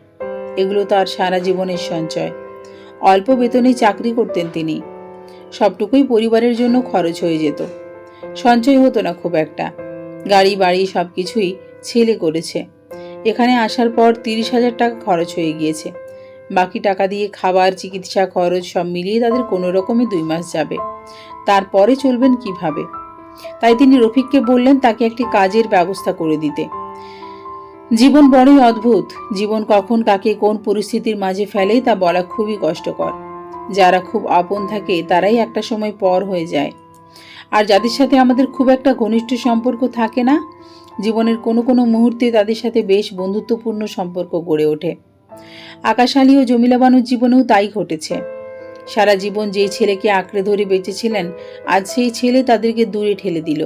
এগুলো তার সারা জীবনের সঞ্চয়। অল্প বেতনে চাকরি করতেন তিনি। সবটুকুই পরিবারের জন্য খরচ হয়ে যেত। সঞ্চয় হতো না খুব একটা। গাড়ি বাড়ি সবকিছুই ছেলে করেছে। এখানে আসার পর 30,000 টাকা খরচ হয়ে গিয়েছে। বাকি টাকা দিয়ে খাবার, চিকিৎসা খরচ সব মিলিয়ে তাদের কোনো রকমে 2 মাস যাবে। তারপরে চলবেন কিভাবে? তাই তিনি রফিককে বললেন তাকে একটি কাজের ব্যবস্থা করে দিতে। জীবন বড়ই অদ্ভুত। জীবন কখন কাকে কোন পরিস্থিতির মাঝে ফেলে তা বলা খুবই কষ্টকর। যারা খুব আপন থাকে তারাই একটা সময় পর হয়ে যায়, আর যাদের সাথে আমাদের খুব একটা ঘনিষ্ঠ সম্পর্ক থাকে না, জীবনের কোনো কোনো মুহূর্তে তাদের সাথে বেশ বন্ধুত্বপূর্ণ সম্পর্ক গড়ে ওঠে। আকাশ আলী ও জমিলা বানুর জীবনেও তাই ঘটেছে। সারা জীবন যে ছেলেকে আঁকড়ে ধরে বেঁচেছিলেন, আজ সেই ছেলে তাদেরকে দূরে ঠেলে দিল।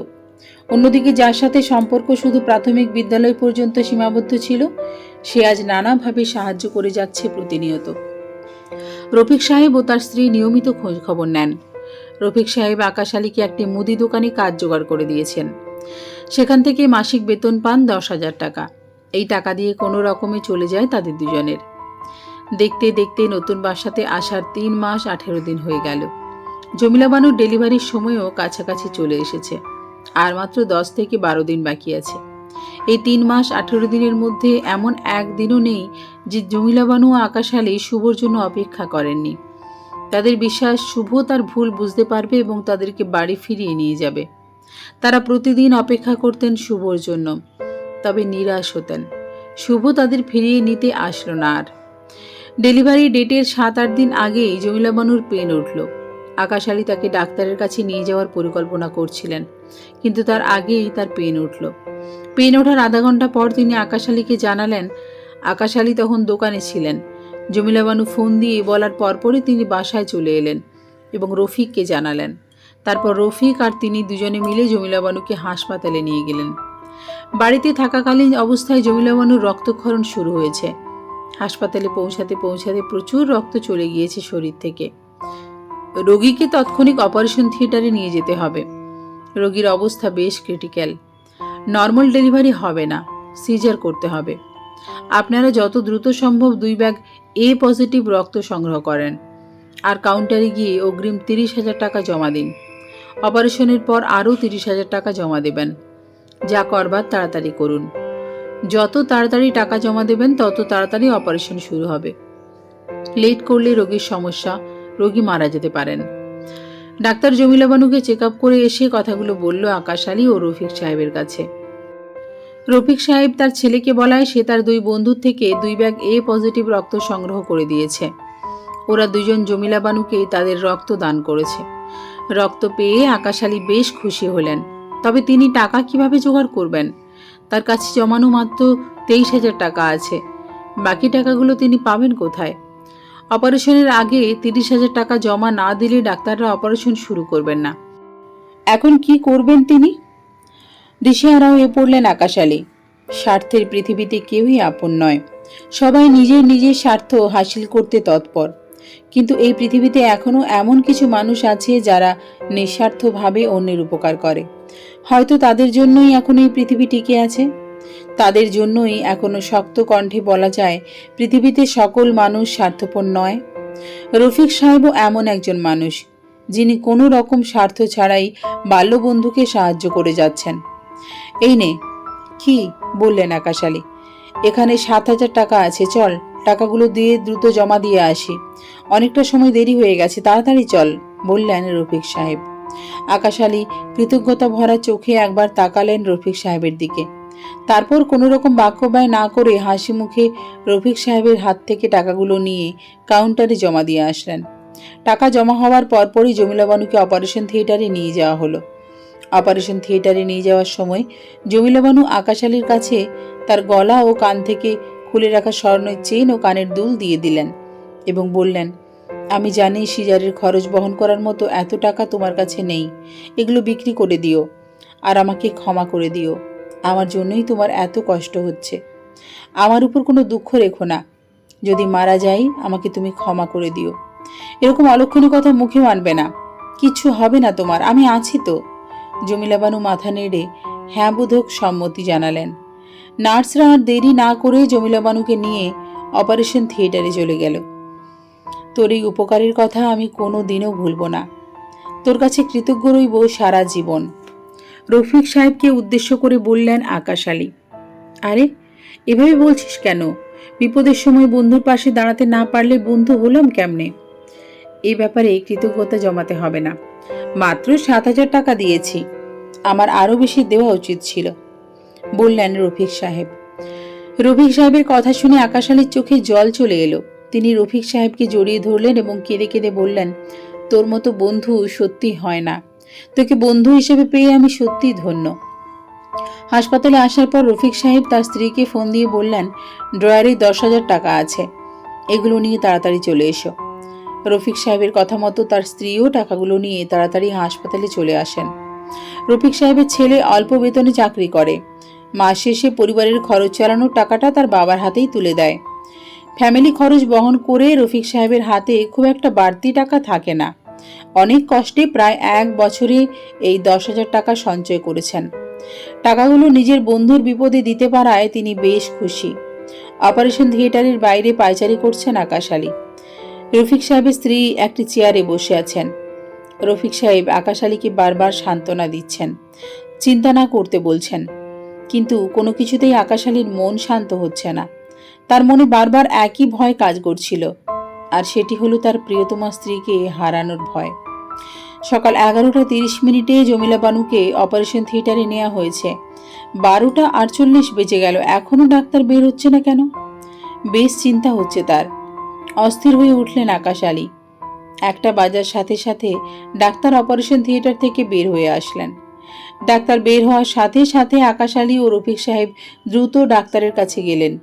অন্যদিকে যার সাথে সম্পর্ক শুধু প্রাথমিক বিদ্যালয় পর্যন্ত সীমাবদ্ধ ছিল, সে আজ নানাভাবে সাহায্য করে যাচ্ছে প্রতিনিয়ত। রফিক সাহেব ও তার স্ত্রী নিয়মিত খোঁজ খবর নেন। রফিক সাহেব আকাশ আলীকে একটি মুদি দোকানে কাজ জোগাড় করে দিয়েছেন। সেখান থেকে মাসিক বেতন পান 10,000 টাকা। এই টাকা দিয়ে কোনো রকমে চলে যায় তাদের দুজনের। দেখতে দেখতে নতুন বাসাতে আসার 3 মাস 18 দিন হয়ে গেল। জমিলা বানুর ডেলিভারির সময়ও কাছাকাছি চলে এসেছে। আর মাত্র 10 থেকে 12 দিন বাকি আছে। এই 3 মাস 18 দিনের মধ্যে এমন একদিনও নেই যে জমিলা বানু ও আকাশ আলী শুভর জন্য অপেক্ষা করেননি। তাদের বিশ্বাস শুভ তার ভুল বুঝতে পারবে এবং তাদেরকে বাড়ি ফিরিয়ে নিয়ে যাবে। তারা প্রতিদিন অপেক্ষা করতেন শুভর জন্য, তবে নিরাশ হতেন। শুভ তাদের ফিরিয়ে নিতে আসলো না আর। ডেলিভারি ডেটের 7-8 দিন আগেই জমিলা বানুর পেন উঠল। আকাশ আলী তাকে ডাক্তারের কাছে নিয়ে যাওয়ার পরিকল্পনা করছিলেন, কিন্তু তার আগেই তার পেন উঠল। পেন ওঠার আধা ঘন্টা পর তিনি আকাশ আলীকে জানালেন। আকাশ আলী তখন দোকানে ছিলেন। জমিলা বানু ফোন দিয়ে বলার পরপরই তিনি বাসায় চলে এলেন এবং রফিককে জানালেন। তারপর রফিক আর তিনি দুজনে মিলে জমিলা বানুকে হাসপাতালে নিয়ে গেলেন। বাড়িতে থাকাকালীন অবস্থায় জমিলা বানুর রক্তক্ষরণ শুরু হয়েছে। হাসপাতালে পৌঁছাতে পৌঁছাতে প্রচুর রক্ত চলে গিয়েছে শরীর থেকে। রোগীকে তাৎক্ষণিক অপারেশন থিয়েটারে নিয়ে যেতে হবে। রোগীর অবস্থা বেশ ক্রিটিক্যাল। নর্মাল ডেলিভারি হবে না, সিজার করতে হবে। আপনারা যত দ্রুত সম্ভব 2 ব্যাগ এ পজিটিভ রক্ত সংগ্রহ করেন আর কাউন্টারে গিয়ে অগ্রিম 30,000 টাকা জমা দিন। অপারেশনের পর আরও 30,000 টাকা জমা দেবেন। যা করবার তাড়াতাড়ি করুন। যত তাড়াতাড়ি টাকা জমা দেবেন তত তাড়াতাড়ি অপারেশন শুরু হবে। লেট করলে রোগীর সমস্যা, রোগী মারা যেতে পারেন। ডাক্তার জমিলা বানুকে চেক আপ করে এসে কথাগুলো বলল আকাশ আলী ও রফিক সাহেবের কাছে। রফিক সাহেব তার ছেলেকে বলায় সে তার 2 বন্ধুর থেকে 2 ব্যাগ এ পজিটিভ রক্ত সংগ্রহ করে দিয়েছে। ওরা দুজন জমিলা বানুকে তাদের রক্ত দান করেছে। রক্ত পেয়ে আকাশ আলী বেশ খুশি হলেন। তবে তিনি টাকা কিভাবে জোগাড় করবেন? তার কাছে জমানো মাত্র 23,000 টাকা আছে। বাকি টাকাগুলো তিনি পাবেন কোথায়? অপারেশনের আগে 30,000 টাকা জমা না দিলে ডাক্তাররা অপারেশন শুরু করবেন না। এখন কি করবেন তিনি? দিশেহারা হয়ে পড়লেন আকাশ আলী। স্বার্থের পৃথিবীতে কেউই আপন নয়। সবাই নিজের নিজের স্বার্থ হাসিল করতে তৎপর। কিন্তু এই পৃথিবীতে এখনো এমন কিছু মানুষ আছে যারা নিঃস্বার্থভাবে অন্যের উপকার করে। হয়তো তাদের জন্যই এখন এই পৃথিবী টিকে আছে। তাদের জন্যই এখনো শক্ত কণ্ঠে বলা যায় পৃথিবীতে সকল মানুষ স্বার্থপর নয়। রফিক সাহেবও এমন একজন মানুষ যিনি কোনো রকম স্বার্থ ছাড়াই বাল্যবন্ধুকে সাহায্য করে যাচ্ছেন। এই নে। কি বললেন আকাশ আলী? এখানে 7,000 টাকা আছে, চল টাকাগুলো দিয়ে দ্রুত জমা দিয়ে আসি। অনেকটা সময় দেরি হয়ে গেছে, তাড়াতাড়ি চল, বললেন রফিক সাহেব। আকাশ আলী কৃতজ্ঞতা ভরা চোখে একবার তাকালেন রফিক সাহেবের দিকে। তারপর কোনো রকম বাক্য ব্যয় না করে হাসি মুখে রফিক সাহেবের হাত থেকে টাকাগুলো নিয়ে কাউন্টারে জমা দিয়ে আসলেন। টাকা জমা হওয়ার পরপরই জমিলা বানুকে অপারেশন থিয়েটারে নিয়ে যাওয়া হলো। অপারেশন থিয়েটারে নিয়ে যাওয়ার সময় জমিলা বানু আকাশ আলীর কাছে তার গলা ও কান থেকে খুলে রাখা স্বর্ণের চেন ও কানের দুল দিয়ে দিলেন এবং বললেন, আমি জানি সিজারের খরচ বহন করার মতো এত টাকা তোমার কাছে নেই। এগুলো বিক্রি করে দিও আর আমাকে ক্ষমা করে দিও। আমার জন্যই তোমার এত কষ্ট হচ্ছে। আমার উপর কোনো দুঃখ রেখো না। যদি মারা যাই আমাকে তুমি ক্ষমা করে দিও। এরকম অলক্ষণী কথা মুখে আনবে না। কিচ্ছু হবে না তোমার, আমি আছি তো। জমিলা বানু মাথা নেড়ে হ্যাঁ বোধক সম্মতি জানালেন। নার্সরা আর দেরি না করে জমিলা বানুকে নিয়ে অপারেশন থিয়েটারে চলে গেল। তোর এই উপকারের কথা আমি কোনো দিনও ভুলব না। তোর কাছে কৃতজ্ঞ রইব সারা জীবন, রফিক সাহেবকে উদ্দেশ্য করে বললেন আকাশ আলী। আরে এভাবে বলছিস কেন? বিপদের সময় বন্ধুর পাশে দাঁড়াতে না পারলে বন্ধু হলাম কেমনে? এই ব্যাপারে কৃতজ্ঞতা জমাতে হবে না। মাত্র 7,000 টাকা দিয়েছি, আমার আরো বেশি দেওয়া উচিত ছিল, বললেন রফিক সাহেব। রফিক সাহেবের কথা শুনে আকাশ আলীর চোখে জল চলে এলো। তিনি রফিক সাহেবকে জড়িয়ে ধরলেন এবং কেঁদে কেঁদে বললেন, তোর মতো বন্ধু সত্যি হয় না। তোকে বন্ধু হিসেবে পেয়ে আমি সত্যিই ধন্য। হাসপাতালে আসার পর রফিক সাহেব তার স্ত্রীকে ফোন দিয়ে বললেন, ড্রয়ারে 10,000 টাকা আছে, এগুলো নিয়ে তাড়াতাড়ি চলে এসো। রফিক সাহেবের কথা মতো তার স্ত্রীও টাকাগুলো নিয়ে তাড়াতাড়ি হাসপাতালে চলে আসেন। রফিক সাহেবের ছেলে অল্প বেতনে চাকরি করে। মাস শেষে পরিবারের খরচ চালানোর টাকাটা তার বাবার হাতেই তুলে দেয়। ফ্যামিলি খরচ বহন করে রফিক সাহেবের হাতে খুব একটা বাড়তি টাকা থাকে না। অনেক কষ্টে প্রায় 1 বছরে এই 10,000 টাকা সঞ্চয় করেছেন। টাকাগুলো নিজের বন্ধুর বিপদে দিতে পারায় তিনি বেশ খুশি। অপারেশন থিয়েটারের বাইরে পায়চারি করছেন আকাশ আলী। রফিক সাহেবের স্ত্রী একটি চেয়ারে বসে আছেন। রফিক সাহেব আকাশ আলীকে বারবার সান্ত্বনা দিচ্ছেন, চিন্তা না করতে বলছেন, কিন্তু কোনো কিছুতেই আকাশ আলীর মন শান্ত হচ্ছে না। তার মনে বারবার একই ভয় কাজ করছিল, আর সেটি হলো তার প্রিয়তমা স্ত্রীকে হারানোর ভয়। সকাল 11:30 জমিলা বানুকে অপারেশন থিয়েটারে নেওয়া হয়েছে। 12:48 বেজে গেল, এখনো ডাক্তার বের হচ্ছে না কেন? বেশ চিন্তা হচ্ছে তার। অস্থির হয়ে উঠলেন আকাশ আলী। 1টা বাজার সাথে সাথে ডাক্তার অপারেশন থিয়েটার থেকে বের হয়ে আসলেন। ডাক্তার বের হওয়ার সাথে সাথে আকাশ আলী ও রফিক সাহেব দ্রুত ডাক্তারের কাছে গেলেন।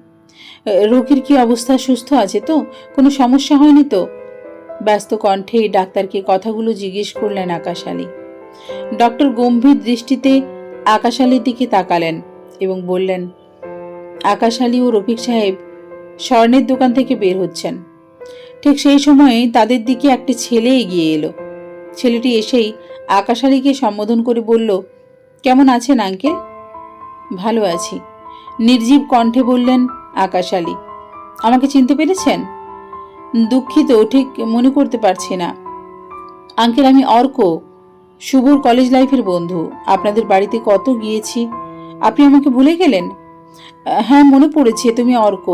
রোগীর কি অবস্থা? সুস্থ আছে তো? কোনো সমস্যা হয়নি তো? ব্যস্ত কণ্ঠে ডাক্তারকে কথাগুলো জিজ্ঞেস করলেন আকাশ আলী। ডক্টর গম্ভীর দৃষ্টিতে আকাশ আলীর দিকে তাকালেন এবং বললেন, আকাশ আলী ও রফিক সাহেব স্বর্ণের দোকান থেকে বের হচ্ছেন। ঠিক সেই সময়ে তাদের দিকে একটি ছেলে এগিয়ে এলো। ছেলেটি এসেই আকাশ আলীকে সম্বোধন করে বলল, কেমন আছেন আঙ্কেল? ভালো আছি, নির্জীব কণ্ঠে বললেন আকাশ আলী। আমাকে চিনতে পেরেছেন? দুঃখিত, ঠিক মনে করতে পারছি না। আঙ্কেল, আমি অর্ক, শুভর কলেজ লাইফের বন্ধু। আপনাদের বাড়িতে কত গিয়েছি, আপনি আমাকে ভুলে গেলেন? হ্যাঁ, মনে পড়েছে, তুমি অর্ক।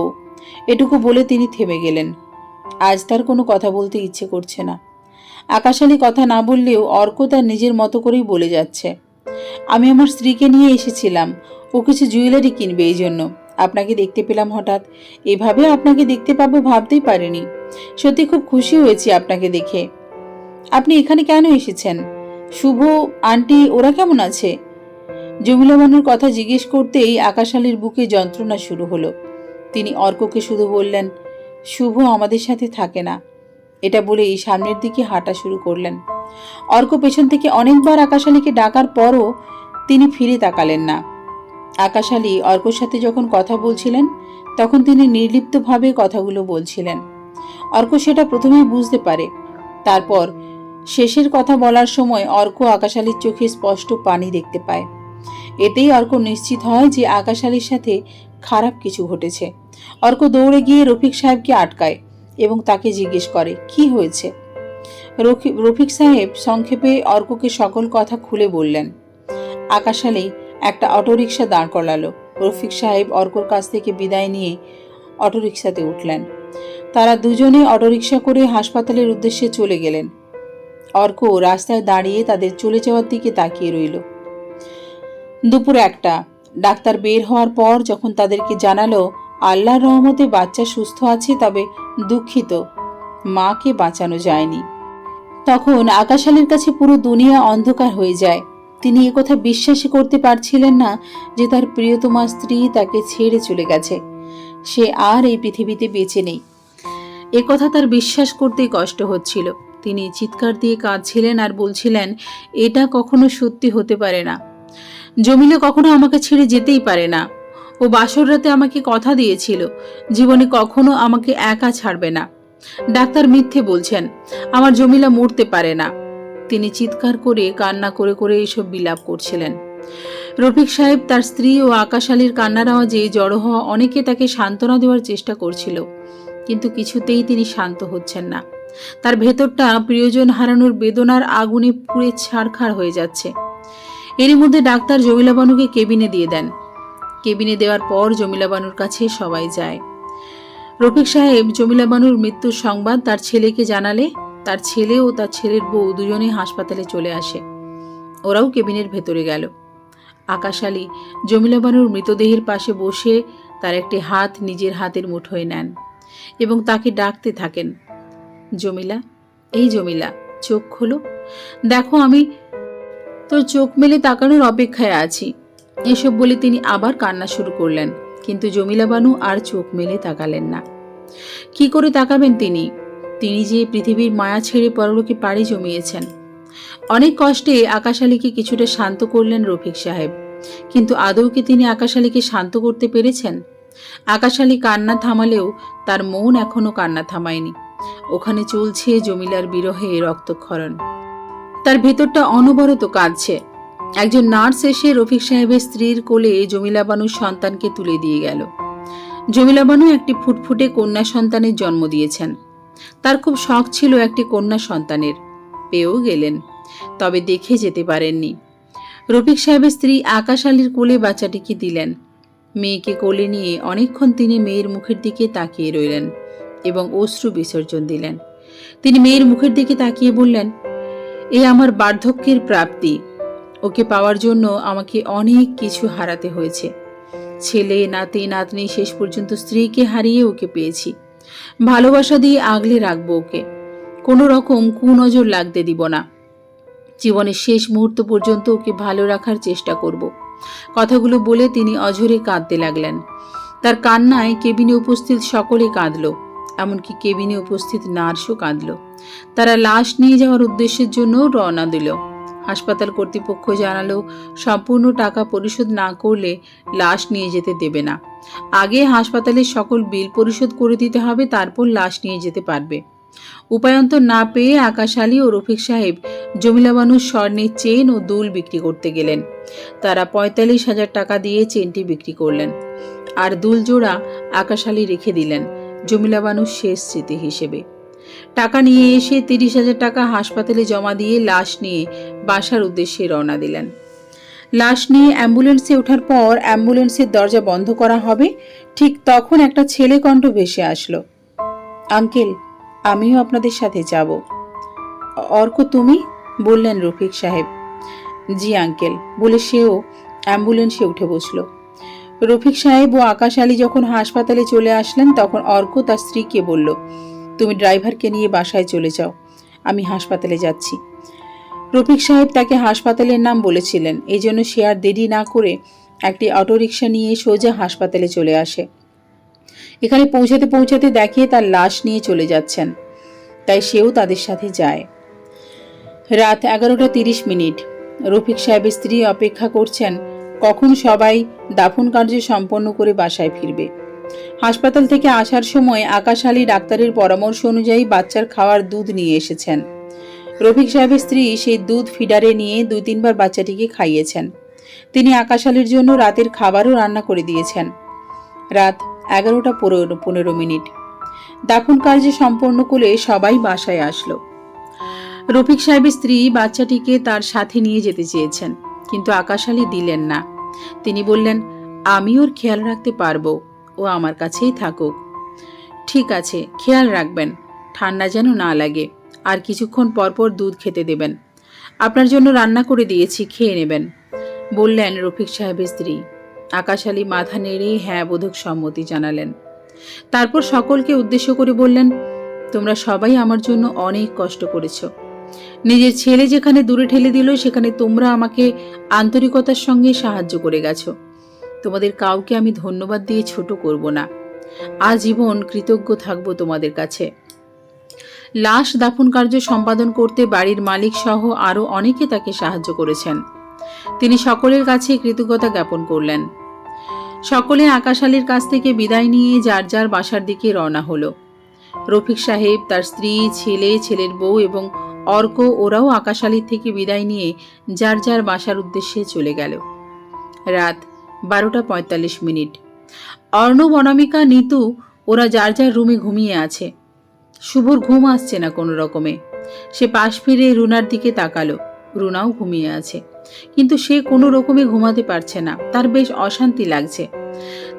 এটুকু বলে তিনি থেমে গেলেন। আজ তার কোনো কথা বলতে ইচ্ছে করছে না। আকাশ আলী কথা না বললেও অর্ক তার নিজের মতো করেই বলে যাচ্ছে, আমি আমার স্ত্রীকে নিয়ে এসেছিলাম, ও কিছু জুয়েলারি কিনবে, এই জন্য আপনাকে দেখতে পেলাম হঠাৎ। এভাবে আপনাকে দেখতে পাবো ভাবতেই পারিনি। সত্যি খুব খুশি হয়েছি আপনাকে দেখে। আপনি এখানে কেন এসেছেন? শুভ আন্টি ওরা কেমন আছে? জমিলা বানুর কথা জিজ্ঞেস করতেই আকাশ আলীর বুকে যন্ত্রণা শুরু হলো। তিনি অর্ককে শুধু বললেন, শুভ আমাদের সাথে থাকে না। এটা বলেই সামনের দিকে হাঁটা শুরু করলেন। অর্ক পেছন থেকে অনেকবার আকাশ আলীকে ডাকার পরও তিনি ফিরে তাকালেন না। আকাশ আলী অর্কর সাথে যখন কথা বলছিলেন তখন তিনি নির্লিপ্তভাবে কথাগুলো বলছিলেন। অর্ক সেটা প্রথমেই বুঝতে পারে। তারপর শেষের কথা বলার সময় অর্ক আকাশ আলীর চোখে স্পষ্ট পানি দেখতে পায়। এতেই অর্ক নিশ্চিত হয় যে আকাশ আলীর সাথে খারাপ কিছু ঘটেছে। অর্ক দৌড়ে গিয়ে রফিক সাহেবকে আটকায় এবং তাকে জিজ্ঞেস করে, কি হয়েছে? রফিক সাহেব সংক্ষেপে অর্ককে সকল কথা খুলে বললেন। আকাশ আলী একটা অটোরিকশা দাঁড় করালো। রফিক সাহেব অর্কর কাছ থেকে বিদায় নিয়ে অটোরিকশাতে উঠলেন। তারা দুজনে অটোরিকশা করে হাসপাতালের উদ্দেশ্যে চলে গেলেন। অর্ক রাস্তায় দাঁড়িয়ে তাদের চলে যাওয়ার দিকে তাকিয়ে রইল। দুপুর 1টা। ডাক্তার বের হওয়ার পর যখন তাদেরকে জানালো আল্লাহর রহমতে বাচ্চা সুস্থ আছে, তবে দুঃখিত মাকে বাঁচানো যায়নি, তখন আকাশ আলীর কাছে পুরো দুনিয়া অন্ধকার হয়ে যায়। তিনি একথা বিশ্বাসই করতে পারছিলেন না যে তার প্রিয়তমা স্ত্রী তাকে ছেড়ে চলে গেছে, সে আর এই পৃথিবীতে বেঁচে নেই। একথা তার বিশ্বাস করতেই কষ্ট হচ্ছিল। তিনি চিৎকার দিয়ে কাঁদছিলেন আর বলছিলেন, এটা কখনো সত্যি হতে পারে না। জমিলা কখনো আমাকে ছেড়ে যেতেই পারে না। ও বাসর রাতে আমাকে কথা দিয়েছিল জীবনে কখনো আমাকে একা ছাড়বে না। ডাক্তার মিথ্যে বলছেন, আমার জমিলা মরতে পারে না। তিনি চিৎকার করে কান্না করে করে এসব বিলাপ করছিলেন। রফিক সাহেব, তার স্ত্রী ও আকাশ আলীর কান্নার আওয়াজে জড়ো হওয়া অনেকে তাকে সান্ত্বনা দেওয়ার চেষ্টা করছিল, কিন্তু কিছুতেই তিনি শান্ত হচ্ছেন না। তার ভেতরটা প্রিয়জন হারানোর বেদনার আগুনে পুড়ে ছারখার হয়ে যাচ্ছে। এরই মধ্যে ডাক্তার জমিলা বানুকে কেবিনে দিয়ে দেন। কেবিনে দেওয়ার পর জমিলা বানুর কাছে সবাই যায়। রফিক সাহেব জমিলা বানুর মৃত্যুর সংবাদ তার ছেলেকে জানালে তার ছেলে ও তার ছেলের বউ দুজনেই হাসপাতালে চলে আসে। ওরাও কেবিনের ভেতরে গেল। আকাশ আলী জমিলা বানুর মৃতদেহের পাশে বসে তার একটি হাত নিজের হাতের মুঠোয় নেন এবং তাকে ডাকতে থাকেন, জমিলা, এই জমিলা, চোখ খোলো, দেখো আমি তোর চোখ মেলে তাকানোর অপেক্ষায় আছি। এসব বলে তিনি আবার কান্না শুরু করলেন, কিন্তু জমিলা বানু আর চোখ মেলে তাকালেন না। কি করে তাকাবেন তিনি? তিনি যে পৃথিবীর মায়া ছেড়ে পরলোকে পাড়ি জমিয়েছেন। অনেক কষ্টে আকাশ আলীকে কিছুটা শান্ত করলেন রফিক সাহেব, কিন্তু আদৌ কি তিনি আকাশ আলীকে শান্ত করতে পেরেছেন? আকাশালী কান্না থামালেও তার মন এখনো কান্না থামায়নি। ওখানে চলছে জমিলার বিরহে রক্তক্ষরণ। তার ভেতরটা অনবরত কাঁদছে। একজন নার্স এসে রফিক সাহেবের স্ত্রীর কোলে জমিলা বানুর সন্তানকে তুলে দিয়ে গেল। জমিলা বানু একটি ফুটফুটে কন্যা সন্তানের জন্ম দিয়েছেন। তার খুব শখ ছিল একটি কন্যা সন্তানের, পেয়েও গেলেন, তবে দেখে যেতে পারেননি। রফিক সাহেবের স্ত্রী আকাশ আলীর কোলে বাচ্চাটিকে দিলেন। মেয়েকে কোলে নিয়ে অনেকক্ষণ তিনি মেয়ের মুখের দিকে তাকিয়ে রইলেন এবং অশ্রু বিসর্জন দিলেন। তিনি মেয়ের মুখের দিকে তাকিয়ে বললেন, এ আমার বার্ধক্যের প্রাপ্তি। ওকে পাওয়ার জন্য আমাকে অনেক কিছু হারাতে হয়েছে। ছেলে, নাতি, নাতনি, শেষ পর্যন্ত স্ত্রীকে হারিয়ে ওকে পেয়েছি। ভালোবাসা দিয়ে আগলে রাখবো ওকে, কোনো রকম কুনজর লাগতে দিব না। জীবনের শেষ মুহূর্ত পর্যন্ত ওকে ভালো রাখার চেষ্টা করব। কথাগুলো বলে তিনি অঝরে কাঁদতে লাগলেন। তার কান্নায় কেবিনে উপস্থিত সকলে কাঁদল, এমনকি কেবিনে উপস্থিত নার্সও কাঁদল। তারা লাশ নিয়ে যাওয়ার উদ্দেশ্যের জন্য রওনা দিল। হাসপাতাল কর্তৃপক্ষ জানালো, সম্পূর্ণ টাকা পরিশোধ না করলে লাশ নিয়ে যেতে দেবে না। আগে হাসপাতালের সকল বিল পরিশোধ করে দিতে হবে, তারপর লাশ নিয়ে যেতে পারবে। উপায়ন্তর না পেয়ে আকাশ আলী ও রফিক সাহেব জমিলা বানুর স্বর্ণের চেন ও দুল বিক্রি করতে গেলেন। তারা 45,000 টাকা দিয়ে চেনটি বিক্রি করলেন, আর দুল জোড়া আকাশ আলী রেখে দিলেন জমিলা বানুর শেষ স্মৃতি হিসেবে। টাকা নিয়ে এসে 30,000 টাকা হাসপাতালে জমা দিয়ে লাশ নিয়ে বাসার উদ্দেশ্যে রওনা দিলেন। লাশ নিয়ে অ্যাম্বুলেন্সে ওঠার পর অ্যাম্বুলেন্সের দরজা বন্ধ করা হবে, ঠিক তখন একটা ছেলে কণ্ঠ ভেসে আসলো, আঙ্কেল, আমিও আপনাদের সাথে যাব। অর্ক, তুমি? বললেন রফিক সাহেব। জি আঙ্কেল, বলে সেও অ্যাম্বুলেন্সে উঠে বসল। রফিক সাহেব ও আকাশ আলী যখন হাসপাতালে চলে আসলেন তখন অর্ক তার স্ত্রীকে বলল, তুমি ড্রাইভারকে নিয়ে বাসায় চলে যাও, আমি হাসপাতালে যাচ্ছি। রফিক সাহেব তাকে হাসপাতালের নাম বলেছিলেন, এই জন্য সে আর দেরি না করে একটি অটোরিকশা নিয়ে সোজা হাসপাতালে চলে আসে। এখানে পৌঁছাতে পৌঁছাতে দেখে তার লাশ নিয়ে চলে যাচ্ছেন, তাই সেও তাদের সাথে যায়। রাত 11:30। রফিক সাহেবের স্ত্রী অপেক্ষা করছেন কখন সবাই দাফন কার্য সম্পন্ন করে বাসায় ফিরবে। হাসপাতাল থেকে আসার সময় আকাশ আলী ডাক্তারের পরামর্শ অনুযায়ী বাচ্চার খাওয়ার দুধ নিয়ে এসেছেন। রফিক সাহেবের স্ত্রী সেই দুধ ফিডারে নিয়ে 2-3 বার বাচ্চাটিকে খাইয়েছেন। তিনি আকাশ আলীর জন্য রাতের খাবারও রান্না করে দিয়েছেন। রাত 11:15। দাফন কার্য সম্পন্ন করে সবাই বাসায় আসলো। রফিক সাহেবের স্ত্রী বাচ্চাটিকে তার সাথে নিয়ে যেতে চেয়েছেন, কিন্তু আকাশ আলী দিলেন না। তিনি বললেন, আমি ওর খেয়াল রাখতে পারবো, ও আমার কাছেই থাকুক। ঠিক আছে, খেয়াল রাখবেন, ঠান্ডা যেন না লাগে, আর কিছুক্ষণ পরপর দুধ খেতে দেবেন। আপনার জন্য রান্না করে দিয়েছি, খেয়ে নেবেন, বললেন রফিক সাহেবের স্ত্রী। আকাশ আলী মাথা নেড়ে হ্যাঁ বোধক সম্মতি জানালেন। তারপর সকলকে উদ্দেশ্য করে বললেন, তোমরা সবাই আমার জন্য অনেক কষ্ট করেছ। নিজের ছেলে যেখানে দূরে ঠেলে দিল, সেখানে তোমরা আমাকে আন্তরিকতার সঙ্গে সাহায্য করে গেছো। তোমাদের কাউকে আমি ধন্যবাদ দিয়ে ছোট করব না, আজীবন কৃতজ্ঞ থাকব তোমাদের কাছে। লাশ দাফন কার্য সম্পাদন করতে বাড়ির মালিক সহ আরো অনেকে তাকে সাহায্য করেছেন। তিনি সকলের কাছে কৃতজ্ঞতা জ্ঞাপন করলেন। সকলে আকাশ আলীর কাছ থেকে বিদায় নিয়ে যার যার বাসার দিকে রওনা হলো। রফিক সাহেব, তার স্ত্রী, ছেলে, ছেলের বউ এবং অর্ক, ওরাও আকাশ আলীর থেকে বিদায় নিয়ে যার যার বাসার উদ্দেশ্যে চলে গেল। রাত 12:45। অর্ণব, অনামিকা, নিতু ওরা যার যার রুমে ঘুমিয়ে আছে। শুভর ঘুম আসছে না কোনো রকমে। সে পাশ ফিরে রুনার দিকে তাকালো। রুনাও ঘুমিয়ে আছে, কিন্তু সে কোনো রকমে ঘুমাতে পারছে না। তার বেশ অশান্তি লাগছে।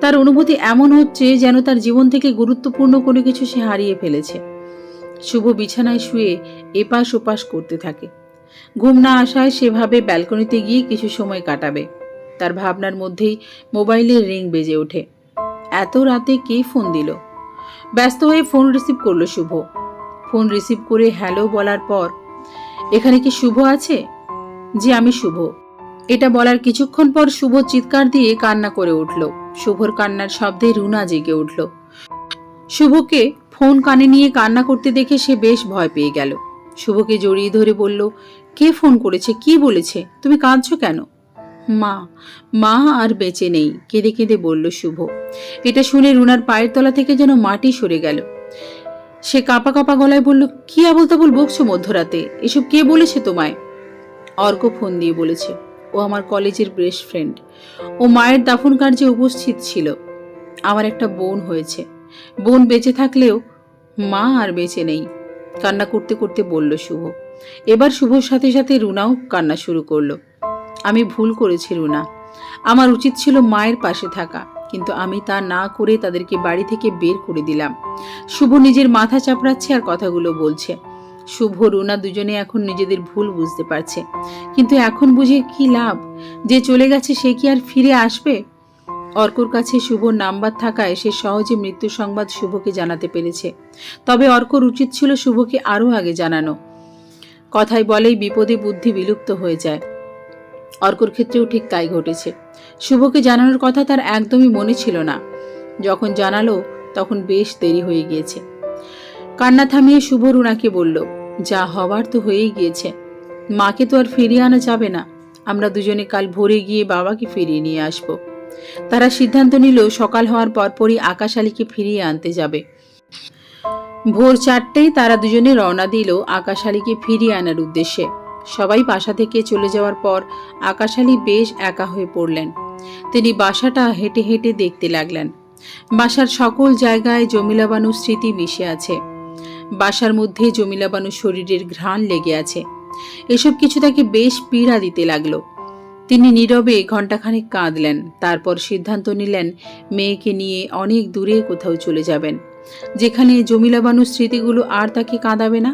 তার অনুভূতি এমন হচ্ছে যেন তার জীবন থেকে গুরুত্বপূর্ণ কোনো কিছু সে হারিয়ে ফেলেছে। শুভ বিছানায় শুয়ে এপাশ ওপাশ করতে থাকে। ঘুম না আসায় সে ভাবে ব্যালকনিতে গিয়ে কিছু সময় কাটাবে। তার ভাবনার মধ্যেই মোবাইলের রিং বেজে ওঠে। এত রাতে কে ফোন দিল? ব্যস্ত হয়ে ফোন রিসিভ করলো শুভ। ফোন রিসিভ করে হ্যালো বলার পর, এখানে কি শুভ আছে? জি, আমি শুভ। এটা বলার কিছুক্ষণ পর শুভ চিৎকার দিয়ে কান্না করে উঠল। শুভর কান্নার শব্দে রুনা জেগে উঠল। শুভকে ফোন কানে নিয়ে কান্না করতে দেখে সে বেশ ভয় পেয়ে গেল। শুভকে জড়িয়ে ধরে বলল, কে ফোন করেছে? কি বলেছে? তুমি কাঁদছো কেন? মা মা আর বেঁচে নেই, কেঁদে কেঁদে বলল শুভ। এটা শুনে রুনার পায়ের তলা থেকে যেন মাটি সরে গেল। সে কাঁপা কাঁপা গলায় বলল, কি আবল তাবল বকছো মধ্যরাতে? এসব কে বলেছে তোমায়? অর্ক ফোন দিয়ে বলেছে। ও আমার কলেজের বেস্ট ফ্রেন্ড। ও মায়ের দাফন কার্যে উপস্থিত ছিল। আমার একটা বোন হয়েছে। বোন বেঁচে থাকলেও মা আর বেঁচে নেই, কান্না করতে করতে বলল শুভ। এবার শুভর সাথে সাথে রুনাও কান্না শুরু করলো। আমি ভুল করেছি রুনা, আমার উচিত ছিল মায়ের পাশে থাকা, কিন্তু আমি তা না করে তাদেরকে বাড়ি থেকে বের করে দিলাম। শুভ নিজের মাথা চাপড়াচ্ছে আর কথাগুলো বলছে। শুভ রুনা দুজনে এখন নিজেদের ভুল বুঝতে পারছে, কিন্তু এখন বুঝে কি লাভ? যে চলে গেছে সে কি আর ফিরে আসবে? অর্কর কাছে শুভর নাম্বার থাকায় সে সহজে মৃত্যু সংবাদ শুভকে জানাতে পেরেছে। তবে অর্কর উচিত ছিল শুভকে আরও আগে জানানো। কথায় বলেই বিপদে বুদ্ধি বিলুপ্ত হয়ে যায়। অর্কর ক্ষেত্রেও ঠিক তাই ঘটেছে। শুভকে জানানোর কথা তার একদমই মনে ছিল না। যখন জানালো তখন বেশ দেরি হয়ে গিয়েছে। কান্না থামিয়ে শুভ রুনাকে বলল, যা হবার তো হয়েই গিয়েছে, মাকে তো আর ফিরিয়ে আনা যাবে না। আমরা দুজনে কাল ভোরে গিয়ে বাবাকে ফিরিয়ে নিয়ে আসব। তারা সিদ্ধান্ত নিল সকাল হওয়ার পরপরই আকাশ আলীকে ফিরিয়ে আনতে যাবে। ভোর 4টেই তারা দুজনে রওনা দিল আকাশ আলীকে ফিরিয়ে আনার উদ্দেশ্যে। সবাই বাসা থেকে চলে যাওয়ার পর আকাশ আলী বেশ একা হয়ে পড়লেন। তিনি বাসাটা হেঁটে হেঁটে দেখতে লাগলেন। বাসার সকল জায়গায় জমিলা বানুর স্মৃতি মিশে আছে। বাসার মধ্যে জমিলা বানুর শরীরের ঘ্রাণ লেগে আছে। এসব কিছু তাকে বেশ পীড়া দিতে লাগলো। তিনি নীরবে ঘণ্টাখানেক কাঁদলেন। তারপর সিদ্ধান্ত নিলেন মেয়েকে নিয়ে অনেক দূরে কোথাও চলে যাবেন, যেখানে জমিলা বানুর স্মৃতিগুলো আর তাকে কাঁদাবে না।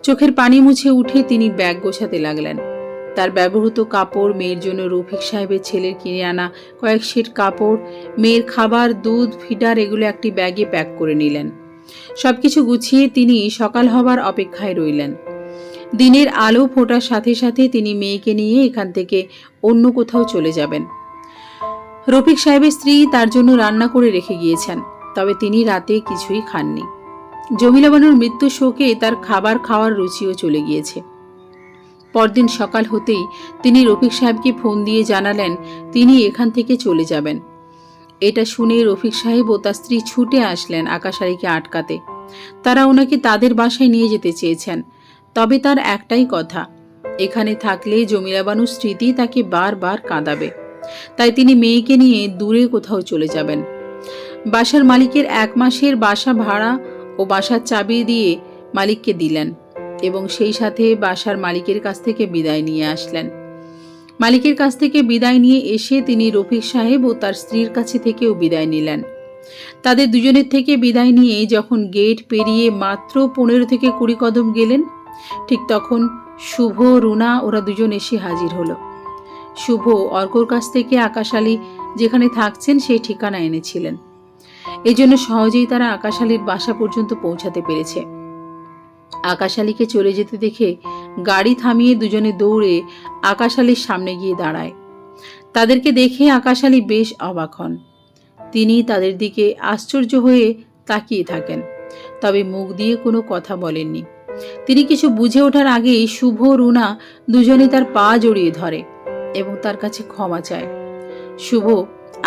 চোখের পানি মুছে উঠে তিনি ব্যাগ গোছাতে লাগলেন। তার ব্যবহৃত কাপড়, মেয়ের জন্য রফিক সাহেবের ছেলের কিনে আনা কয়েক সেট কাপড়, মেয়ের খাবার, দুধ, ফিডার এগুলো একটি ব্যাগে প্যাক করে নিলেন। সবকিছু গুছিয়ে তিনি সকাল হবার অপেক্ষায় রইলেন। দিনের আলো ফোটার সাথে সাথে তিনি মেয়েকে নিয়ে এখান থেকে অন্য কোথাও চলে যাবেন। রফিক সাহেবের স্ত্রী তার জন্য রান্না করে রেখে গিয়েছেন, তবে তিনি রাতে কিছুই খাননি। জমিলা বানুর মৃত্যু শোকে তার খাবার খাওয়ার রুচিও চলে গিয়েছে। পরদিন সকাল হতেই তিনি রফিক সাহেবকে ফোন দিয়ে জানালেন তিনি এখান থেকে চলে যাবেন। এটা শুনে রফিক সাহেব ও তার স্ত্রী ছুটে আসলেন আকাশ আলীকে আটকাতে। তারা ওনাকে তাদের বাসায় নিয়ে যেতে চেয়েছেন, তবে তার একটাই কথা, এখানে থাকলে জমিলা বানুর স্মৃতি তাকে বারবার কাঁদাবে। তাই তিনি মেয়েকে নিয়ে দূরে কোথাও চলে যাবেন। বাসার মালিকের 1 মাসের বাসা ভাড়া ও বাসার চাবি দিয়ে মালিককে দিলেন এবং সেই সাথে বাসার মালিকের কাছ থেকে বিদায় নিয়ে আসলেন। মালিকের কাছ থেকে বিদায় নিয়ে এসে তিনি রফিক সাহেব ও তার স্ত্রীর কাছে থেকেও বিদায় নিলেন। তাদের দুজনের থেকে বিদায় নিয়ে যখন গেট পেরিয়ে মাত্র 15 থেকে 20 কদম গেলেন, ঠিক তখন শুভ, রুনা ওরা দুজন এসে হাজির হলো। শুভ অর্কর কাছ থেকে আকাশ আলী যেখানে থাকছেন সেই ঠিকানা এনেছিলেন। এজন্য সহজেই তারা আকাশ আলীর বাসা পর্যন্ত পৌঁছাতে পেরেছে। আকাশ আলীকে চলে যেতে দেখে গাড়ি থামিয়ে দুজনে দৌড়ে আকাশ আলীর সামনে গিয়ে দাঁড়ায়। তাদেরকে দেখে আকাশ আলী বেশ অবাক হন। তিনি তাদের দিকে আশ্চর্য হয়ে তাকিয়ে থাকেন, তবে মুখ দিয়ে কোনো কথা বলেননি। তিনি কিছু বুঝে ওঠার আগেই শুভ, রুনা দুজনে তার পা জড়িয়ে ধরে এবং তার কাছে ক্ষমা চায়। শুভ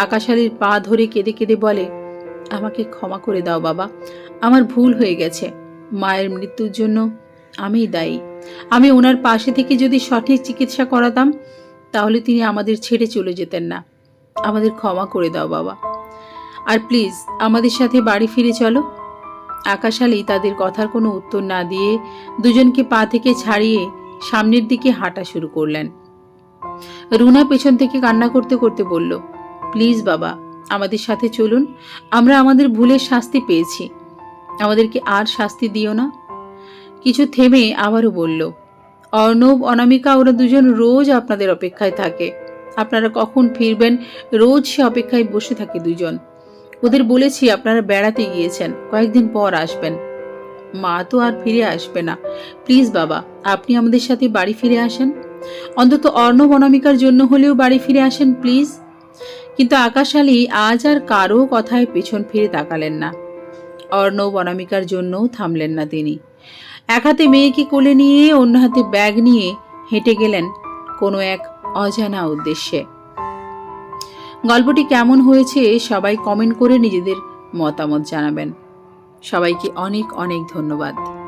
আকাশ আলীর পা ধরে কেঁদে কেঁদে বলে, আমাকে ক্ষমা করে দাও বাবা, আমার ভুল হয়ে গেছে। মায়ের মৃত্যুর জন্য আমিই দায়ী। আমি ওনার পাশে থেকে যদি সঠিক চিকিৎসা করাতাম তাহলে তিনি আমাদের ছেড়ে চলে যেতেন না। আমাদের ক্ষমা করে দাও বাবা, আর প্লিজ আমাদের সাথে বাড়ি ফিরে চলো। আকাশ আলী তাদের কথার কোনো উত্তর না দিয়ে দুজনকে পা থেকে ছাড়িয়ে সামনের দিকে হাঁটা শুরু করলেন। রুনা পেছন থেকে কান্না করতে করতে বলল, প্লিজ বাবা, আমাদের সাথে চলুন। আমরা আমাদের ভুলের শাস্তি পেয়েছি, আমাদেরকে আর শাস্তি দিও না। কিছু থেমে আবারও বলল, অর্ণব, অনামিকা ওরা দুজন রোজ আপনাদের অপেক্ষায় থাকে। আপনারা কখন ফিরবেন রোজ সে অপেক্ষায় বসে থাকে দুজন। ওদের বলেছি আপনারা বেড়াতে গিয়েছেন, কয়েকদিন পর আসবেন। মা তো আর ফিরে আসবে না। প্লিজ বাবা, আপনি আমাদের সাথে বাড়ি ফিরে আসেন। অন্তত অর্ণব, অনামিকার জন্য হলেও বাড়ি ফিরে আসেন প্লিজ। কিন্তু আকাশ আলী আজ আর কারো কথায় পেছন ফিরে তাকালেন না। অর্ণব, অনামিকার জন্যও থামলেন না তিনি। এক হাতে মেয়েকে কোলে নিয়ে অন্য হাতে ব্যাগ নিয়ে হেঁটে গেলেন কোনো এক অজানা উদ্দেশ্যে। গল্পটি কেমন হয়েছে সবাই কমেন্ট করে নিজেদের মতামত জানাবেন। সবাইকে অনেক অনেক ধন্যবাদ।